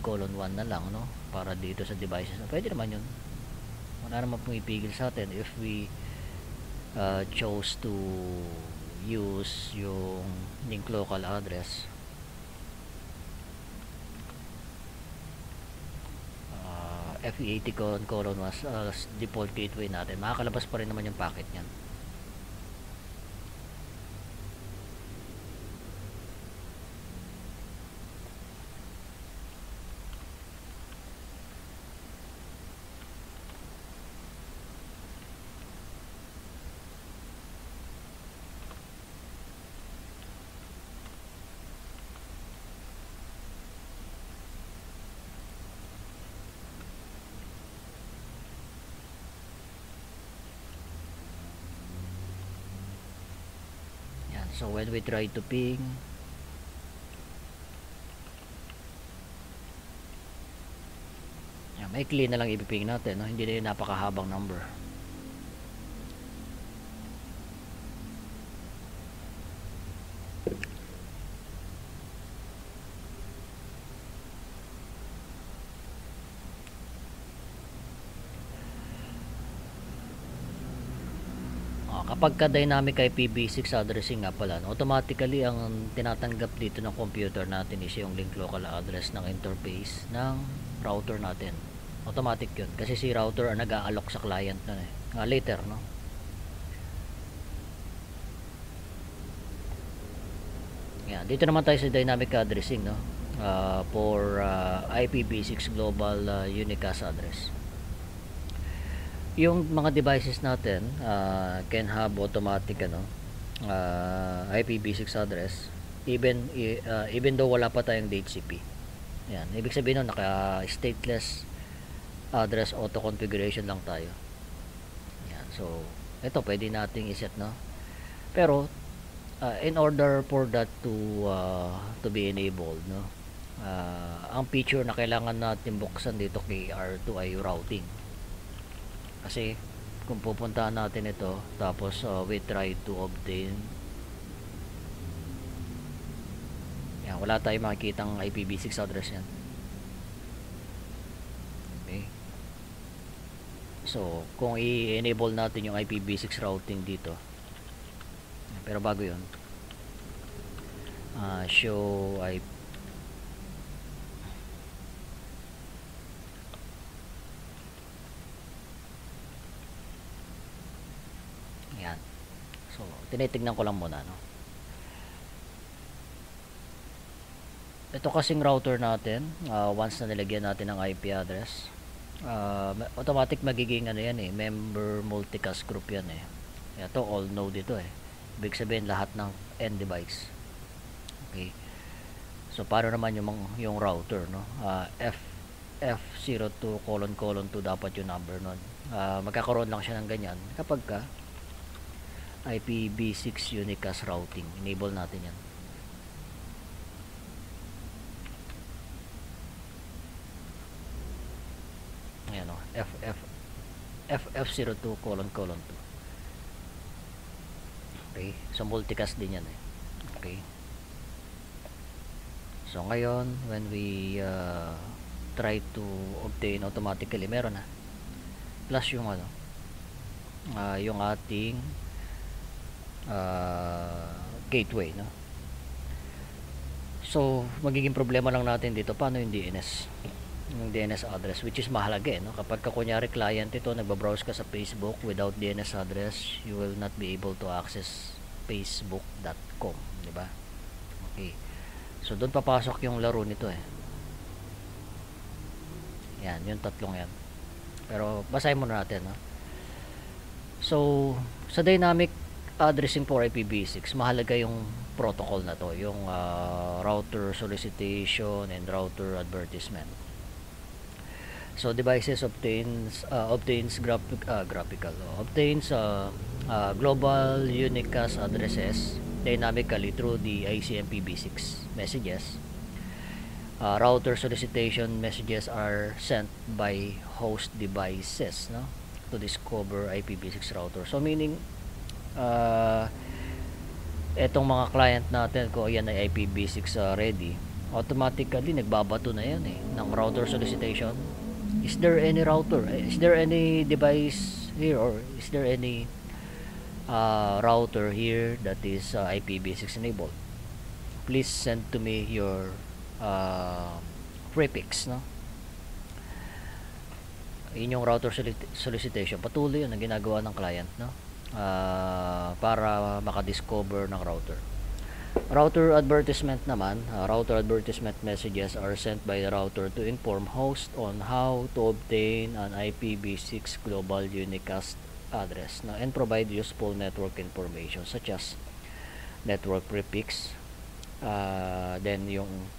na lang, no? Para dito sa devices. Pwede naman yun. Wala naman pumipigil sa atin if we chose to use yung link local address. FE80::1 was default gateway natin. Makakalabas pa rin naman yung packet niyan. So when we try to ping, yan, may clean na lang ipiping natin, no? Hindi na yung napakahabang number. Kapag ka dynamic IPv6 addressing nga pala, no, automatically ang tinatanggap dito ng computer natin is yung link local address ng interface ng router natin. Automatic yun kasi si router ang nag-aalok sa client na later, no. Yan, dito naman tayo sa dynamic addressing, no, for IPv6 global unicast address. Yung mga devices natin can have automatic, ano, IPv6 address even though wala pa tayong DHCP. Yan, ibig sabihin nun naka stateless address auto configuration lang tayo. Yan, so ito pwede nating iset, no, pero in order for that to be enabled, no, ang feature na kailangan natin buksan dito kay R2 ay routing. Kasi kung pupuntahan natin ito tapos we try to obtain, yan, wala tayong makikitang IPv6 address yan. Okay, so kung i-enable natin yung IPv6 routing dito, pero bago yun, show IP. Yan. So, tinitignan ko lang muna, no. Ito kasing router natin, once na nilagyan natin ng IP address, automatic magiging ano yan eh, member multicast group yan eh. Ito all node ito eh. Ibig sabihin lahat ng end device. Okay. So, paano naman yung router, no? F02::2 dapat yung number nun. Magkakaroon lang siya ng ganyan kapag ka IPv6 unicast routing, enable natin yan. Ayan o, FF02::2. Okay, so multicast din yan eh. Okay, so ngayon when we try to obtain automatically, meron na plus yung ano, yung ating gateway, no. So magiging problema lang natin dito paano yung DNS, yung DNS address, which is mahalaga eh, no? Kapag ka kunyari client ito, nagbabrowse ka sa Facebook without DNS address, you will not be able to access facebook.com, di ba? Okay. So doon papasok yung laro nito eh. Yan, yung tatlong yan. Pero basahin muna natin, no? So, sa dynamic addressing for IPv6, mahalaga yung protocol na to, yung router solicitation and router advertisement. So devices obtains global unicast addresses dynamically through the ICMPv6 messages. Router solicitation messages are sent by host devices, no, to discover IPv6 router. So meaning etong mga client natin, ko yan ay IPv6 ready, automatically nagbabato na yan ng router solicitation. Is there any router? Is there any device here, or is there any router here that is IPv6 enabled? Please send to me your prefix, no? Yun yung router solicitation. Patuloy yun ang ginagawa ng client, no? Para makadiscover ng router. Router advertisement naman, router advertisement messages are sent by the router to inform host on how to obtain an IPv6 global unicast address, no, and provide useful network information such as network prefix, then yung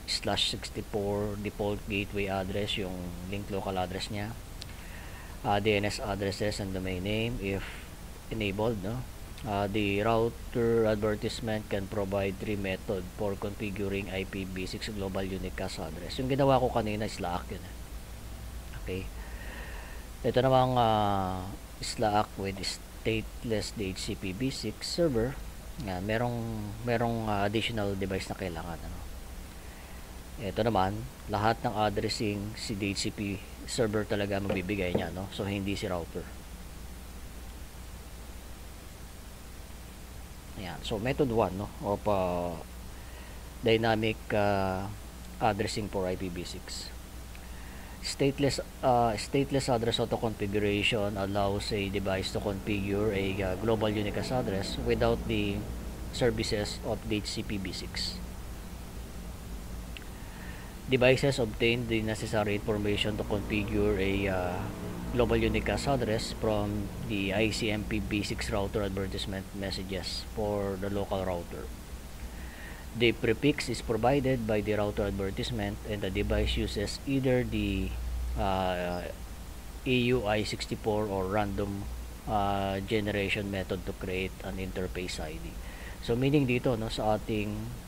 /64 default gateway address, yung link local address niya, DNS addresses and domain name if enabled, no. The router advertisement can provide 3 method for configuring IPv6 global unicast address. Yung ginawa ko kanina is Slack yun. Okay. Ito namang Slack with stateless DHCPv6 server. Merong additional device na kailangan, ano. Ito naman, lahat ng addressing si DHCP server talaga magbibigay niya, no? So hindi si router. Ayan. So method 1, no, of dynamic addressing for IPv6. Stateless address auto configuration allows a device to configure a global unicast address without the services of DHCPv6. Devices obtain the necessary information to configure a global unicast address from the ICMPv6 router advertisement messages for the local router. The prefix is provided by the router advertisement, and the device uses either the AUI64 or random generation method to create an interface ID. So meaning dito, no, sa ating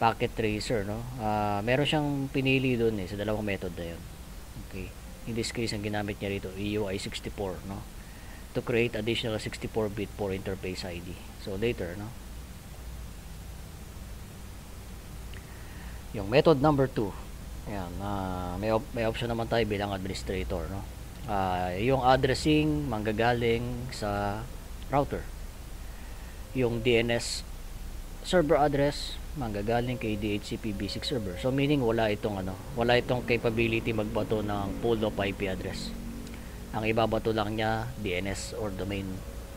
packet tracer, no, meron siyang pinili doon sa dalawang method na yun. Okay. In this case, ang ginamit niya rito AUI64, no, to create additional 64-bit for interface ID. So later, no, yung method number 2, ayan, may option naman tayo bilang administrator, no. Yung addressing manggagaling sa router, yung DNS server address manggagaling kay DHCPv6 server. So meaning wala itong capability magbato ng pool of IP address. Ang ibabato lang niya DNS or domain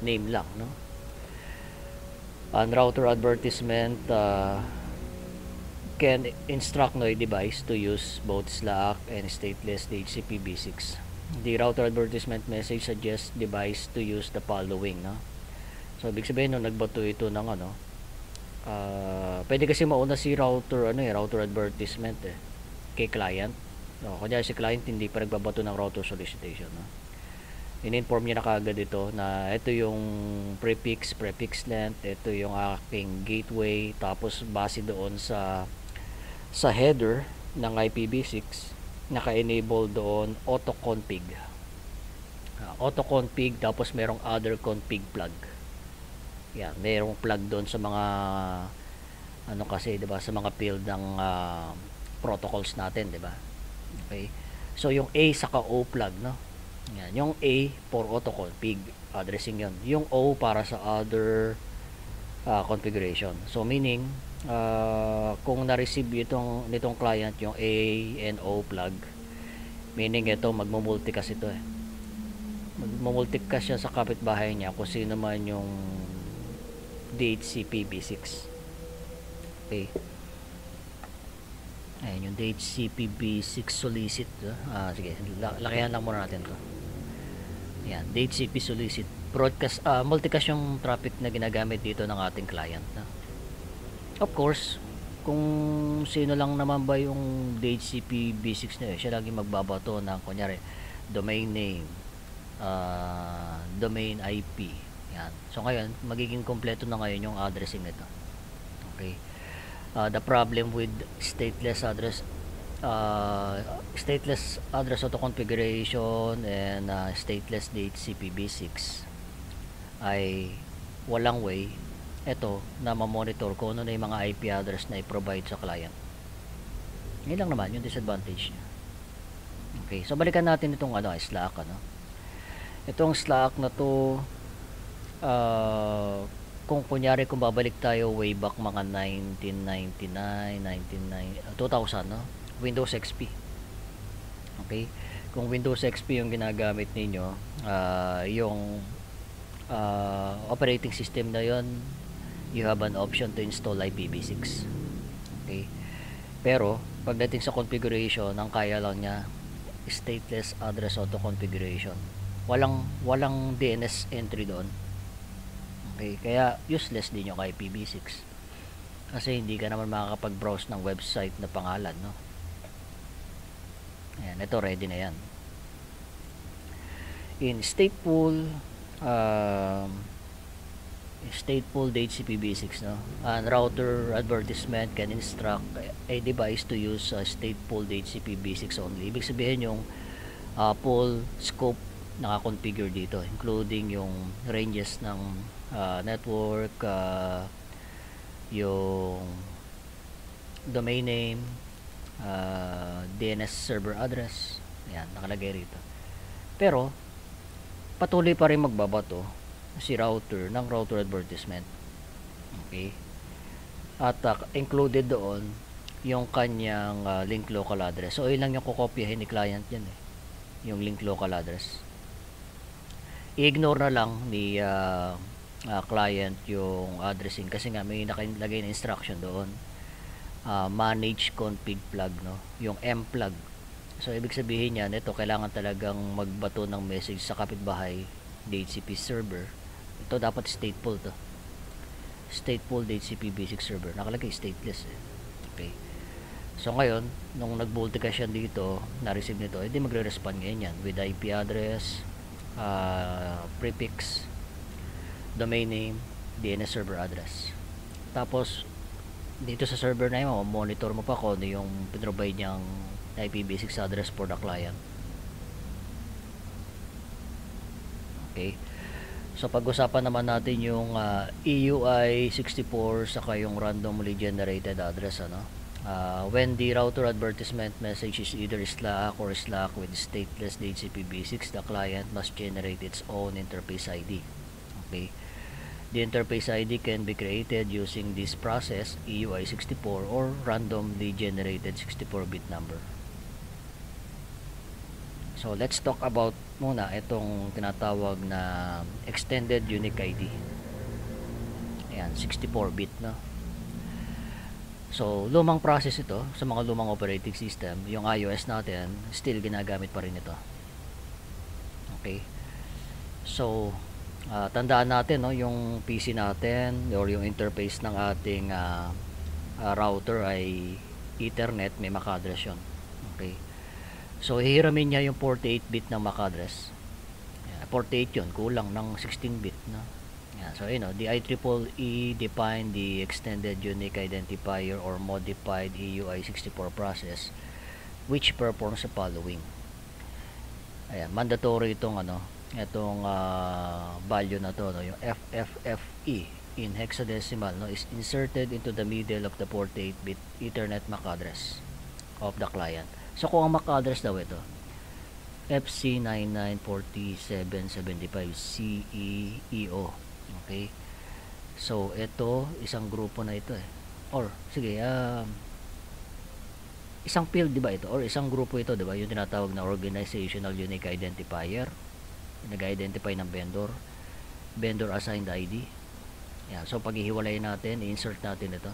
name lang, no. Ang router advertisement can instruct no device to use both Slack and stateless DHCPv6. The router advertisement message suggests device to use the following, no. So ibig sabihin nung nagbato ito ng pwede kasi mauna si router router advertisement kay client, no. Kunyari si client hindi pa nagbabato ng router solicitation, no. In-inform niya na kaagad ito na ito yung prefix length, ito yung aking gateway, tapos base doon sa header ng IPv6 naka-enable doon auto-config, tapos merong other config plug. Yan, merong plug doon sa mga kasi 'di ba, sa mga field ng protocols natin, 'di ba? Okay. So yung A saka O plug, no. Yan, yung A for auto config addressing 'yon. Yung O para sa other configuration. So meaning kung na-receive nitong client yung A and O plug, meaning ito magmo-multicast ito Magmumulticast siya sa kapitbahay niya kung sino man yung DHCP-B6. Okay. Ayan, yung DHCP-B6 solicit. Sige, lakihan lang muna natin to. Ayan, DHCP solicit. Broadcast, multicast yung traffic na ginagamit dito ng ating client. Of course, kung sino lang naman ba yung DHCP B6 na yun, siya lagi magbabato ng kunyari domain name, domain IP. Yan. So ngayon, magiging kompleto na ngayon yung addressing nito. Okay. The problem with stateless address auto configuration and stateless DHCP B6 ay walang way ito na ma-monitor kung ano na yung mga IP address na i-provide sa client. Ngayon lang naman yung disadvantage niya. Okay, so balikan natin itong Slack. Itong Slack na to, kung kunyari kung babalik tayo way back mga 2000, no? Windows XP. Okay, kung Windows XP yung ginagamit ninyo, yung operating system na yon, you have an option to install IPv6. Okay, pero pagdating sa configuration, ang kaya lang niya stateless address auto configuration, walang DNS entry doon. Okay, kaya useless din yung IPv6 kasi hindi ka naman makakapag-browse ng website na pangalan, no? Ayan, ito ready na yan. In stateful DHCP-B6, no? An router advertisement can instruct a device to use stateful DHCP-B6 only. Ibig sabihin yung full scope naka-configure dito, including yung ranges ng network, yung domain name, DNS server address. Ayan, nakalagay rito. Pero patuloy pa rin magbabato si router ng router advertisement. Okay, at included doon yung kanyang link local address. So ilang yung kokopyahin ni client yan, yung link local address. I-ignore na lang ni client yung addressing kasi nga may nakalagay na instruction doon, manage config plug, no? Yung mplug. So ibig sabihin niyan, ito kailangan talagang magbato ng message sa kapitbahay DHCP server. Ito dapat stateful to. Stateful DHCP basic server. Nakalagay stateless. Okay. So ngayon, nung nag-multicast yan dito, na-receive nito, hindi magre-respond ngayon yan with IP address, prefix, domain name, DNS server address. Tapos dito sa server na yun, monitor mo pa kung ano yung pinrovide niyang IPv6 address for the client. Okay, so pag-usapan naman natin yung EUI64 saka yung randomly generated address. When the router advertisement message is either Slack or Slack with stateless DHCP-B6, the client must generate its own interface ID. Okay, the interface ID can be created using this process, EUI64 or randomly generated 64-bit number. So let's talk about muna itong tinatawag na extended unique ID. Ayan, 64-bit, no? So lumang process ito sa mga lumang operating system. Yung iOS natin still ginagamit pa rin ito. Okay, so tandaan natin, no, yung PC natin or yung interface ng ating router ay Ethernet, may MAC address yun. Okay, so hihiramin niya yung 48-bit ng MAC address. 48 yun, kulang ng 16-bit, no? So the IEEE defined the extended unique identifier or modified EUI64 process which performs the following. Ayan, mandatory itong value na to, no? Yung FFFE in hexadecimal, no, is inserted into the middle of the 48-bit Ethernet MAC address of the client. So kung ang MAC address daw ito FC994775 CEEO. Okay, so ito isang grupo na ito, or sige, isang field, di ba ito, or isang grupo ito, di ba, yung tinatawag na organizational unique identifier. nag-identify ng vendor assigned ID. Yan. So paghihiwalayin natin, i-insert natin ito.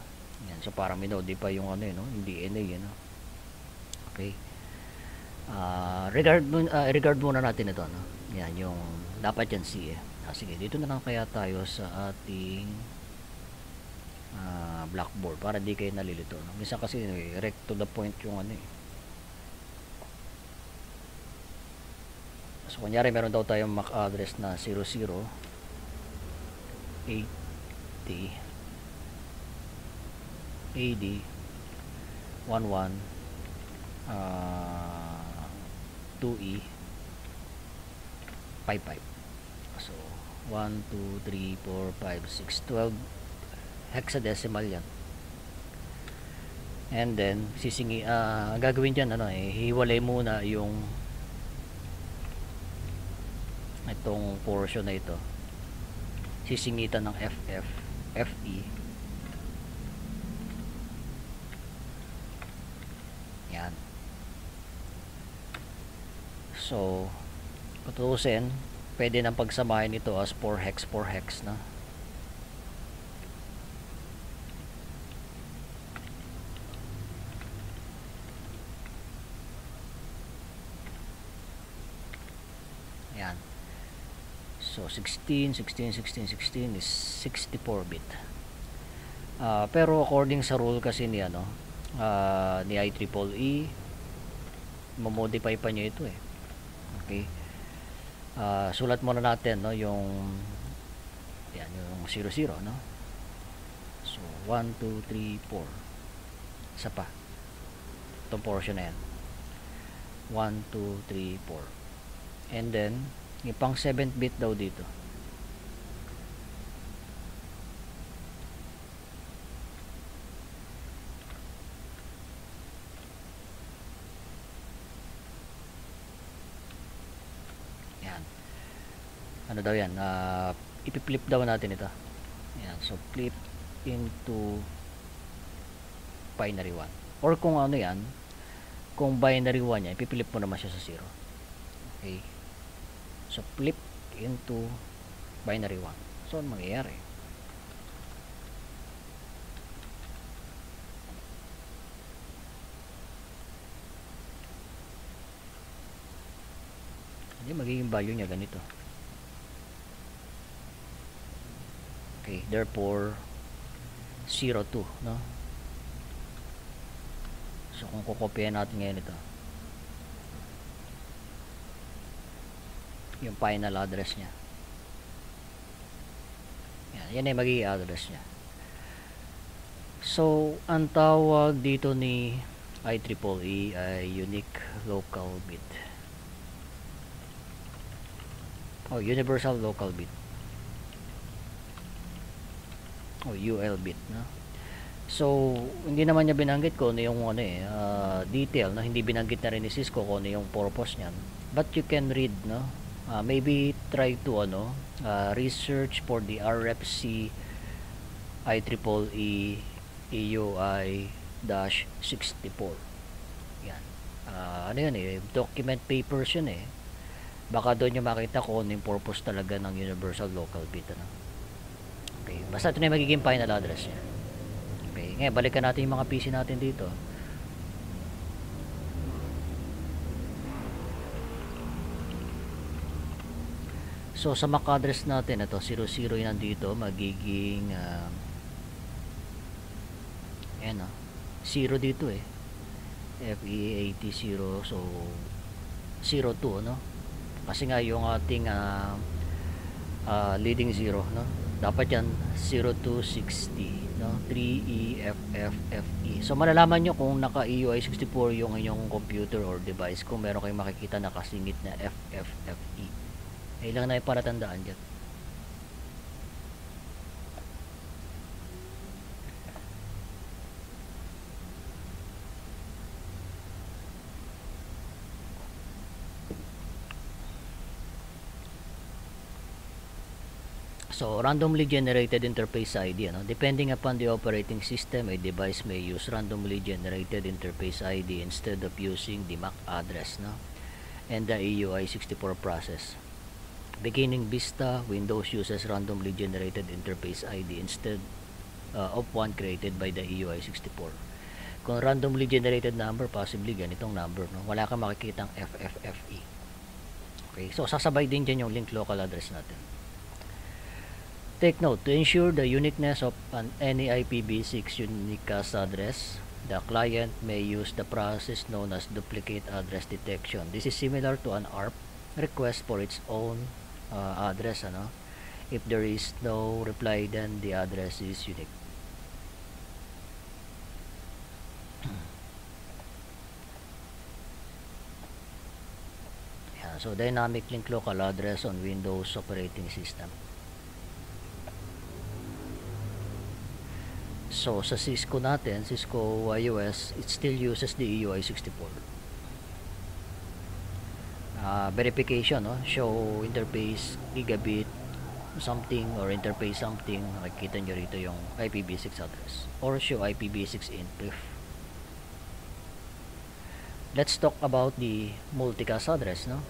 Yan. So para minodify yung ano no, yung DNA yun. No? Okay. Regard muna natin ito. No? Yan, yung dapat yan C eh. Sige, dito na lang kaya tayo sa ating blackboard para di kayo nalilito. No? Minsan kasi direct to the point yung ano eh. So kunyari meron daw tayong MAC address na 00 AD 11 2E 55. So 1, 2, 3, 4, 5, 6, 12 hexadecimal yan. And then gagawin dyan ano hiwalay muna yung itong portion na ito, sisingitan ng FF FE. Yan. So tutusin, pwede nang pagsamahin ito as 4 hex na. Yan. So 16 is 64 bit. Pero according sa rule kasi ni ano ni IEEE, mo-modify pa niyo ito eh. Okay. Sulat muna natin no yung yan yung 00 no. So 1 2 3 4. Isa pa. Itong portion na yan. 1 2 3 4. And then yung pang 7th bit daw dito. Yan. Ano daw yan? Ipi-flip daw natin ito. Yan. So flip into binary 1. Or kung ano yan, kung binary 1 yan, ipi-flip mo naman siya sa 0. Okay. So flip into binary 1. So ano mangyayari? Hindi magiging value niya ganito. Okay, therefore 02, no? So kung kokopyahin natin ngayon ito, yung final address niya. Yan ay magiging address niya. So, ang tawag dito ni IEEE ay unique local bit. Universal local bit. UL bit, no? So, hindi naman niya binanggit ko ano yung detail, no? Hindi binanggit na rin ni Cisco kung ano yung purpose niyan. But you can read, no? Maybe try to research for the RFC IEEE EUI-64. Yan. Ano yun document papers yun eh. Baka doon nyo makita kung ano yung purpose talaga ng universal local bit. Ano? Okay. Basta ito na yung magiging final address niya. Okay. Ngayon, balikan natin yung mga PC natin dito. So sa MAC address natin ito 00 yan nandito magiging 0 dito eh. FE80 so 02 no. Kasi nga yung ating leading 0 no. Dapat yan 0260 no 3EFFFE. So malalaman nyo kung naka EUI64 yung inyong computer or device kung meron kayong makikita nakasingit na FFFE. Lang na yung para tandaan dyan. So, randomly generated interface ID. Depending upon the operating system, a device may use randomly generated interface ID instead of using the MAC address and the EUI64 process. Beginning Vista, Windows uses randomly generated interface ID instead of one created by the EUI64. Kung randomly generated number, possibly ganitong number, no? Wala kang makikitang FFFE. Okay, so sasabay din dyan yung link local address natin. Take note, to ensure the uniqueness of any IPv6 unicast address, the client may use the process known as duplicate address detection. This is similar to an ARP request for its own address. Ano? If there is no reply, then the address is unique. Yeah, so dynamic link local address on Windows operating system. So sa Cisco natin, Cisco iOS, it still uses the EUI64. Verification, no? Show interface gigabit something or interface something, makikita nyo rito yung IPv6 address or show IPv6 input. Let's talk about the multicast address, no?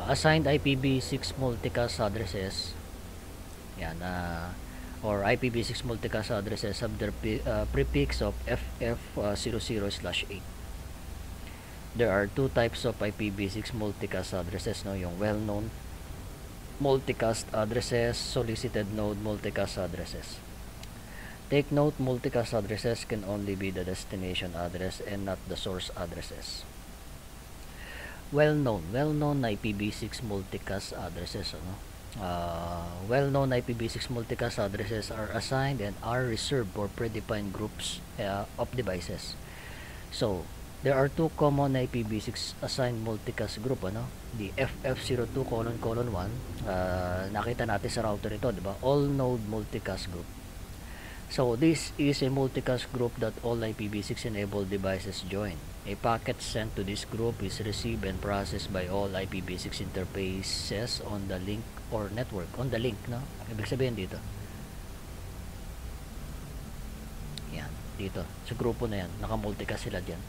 Assigned IPv6 multicast addresses, yan, or IPv6 multicast addresses have their prefix of FF00/8. There are two types of IPv6 multicast addresses, no? Yung well-known multicast addresses, solicited node multicast addresses. Take note, multicast addresses can only be the destination address and not the source addresses. Well-known IPv6 multicast addresses, ano? Well-known IPv6 multicast addresses are assigned and are reserved for predefined groups of devices. So there are two common IPv6 assigned multicast group, ano? The FF02::1, nakita natin sa router ito, di ba? All node multicast group. So this is a multicast group that all IPv6 enabled devices join. A packet sent to this group is received and processed by all IPv6 interfaces on the link or network. On the link, no? Ibig sabihin dito. Yan, dito. Sa grupo na yan, naka-multicast sila dyan.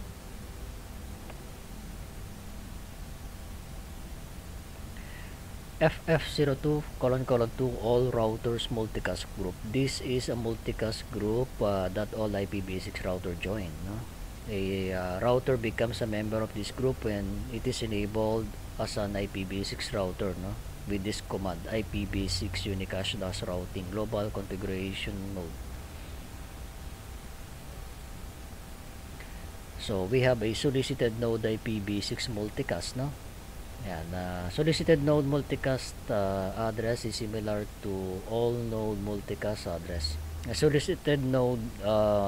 FF02::2 all routers multicast group. This is a multicast group that all IPv6 router join, no? A router becomes a member of this group when it is enabled as an IPv6 router, no? With this command, IPv6 unicast-routing global configuration node. So we have a solicited node IPv6 multicast, no? Yan, solicited node multicast address is similar to all node multicast address. A solicited node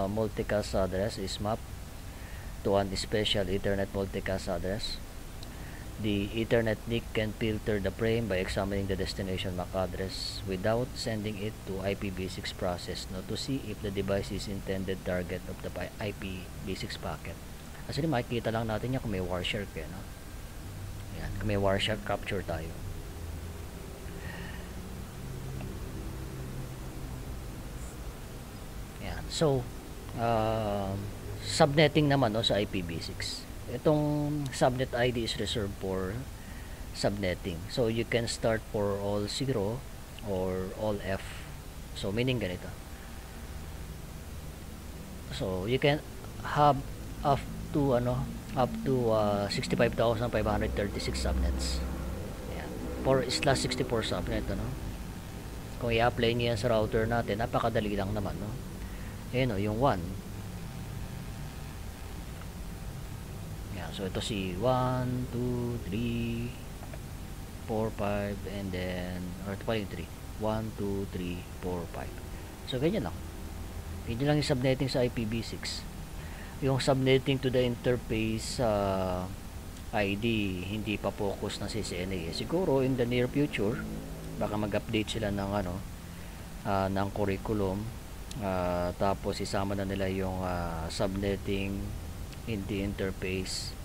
multicast address is mapped to an special Ethernet multicast address. The Ethernet NIC can filter the frame by examining the destination MAC address without sending it to IPv6 process, no, to see if the device is intended target of the IPv6 packet. Actually, makikita lang natin yan kung may warshare kayo, no? Yan, kung may warshare capture tayo. Yan. So, subnetting naman, no, sa IPv6. Itong subnet ID is reserved for subnetting. So, you can start for all 0 or all F. So, meaning ganito. So, you can have up to 65,536 subnets. Ayan. 4/64 subnet, ano? Kung i-apply niya sa router natin, napakadali lang naman, no? Ayan, yung 1. Ayan, so ito si 1, 2, 3, 4, 5, and then, or ito pala yung 3. 1, 2, 3, 4, 5. So, ganyan lang. Ganyan lang yung subnetting sa IPv6. Yung subnetting to the interface ID, hindi pa focus ng CCNA. Siguro in the near future, baka mag-update sila ng ng curriculum, tapos isama na nila yung subnetting in the interface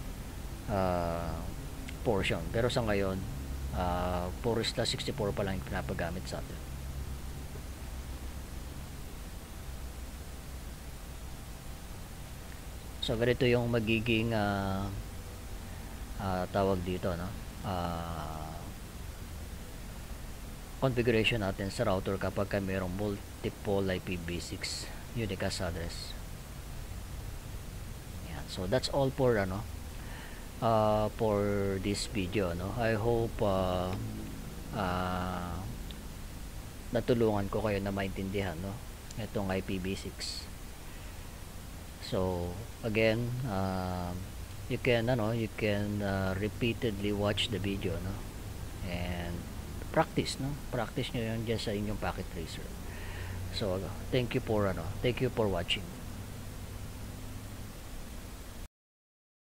portion. Pero sa ngayon, 4/64 pa lang yung pinapagamit sa atin. So ganito yung magiging tawag dito, no? configuration natin sa router kapag mayroong multiple IPv6 unicast address. Yan. So that's all for this video, no. I hope natulungan ko kayo na maintindihan, no, itong IPv6. So again, you can repeatedly watch the video, no, and practice nyo yun dyan sa inyong packet tracer. So thank you for watching.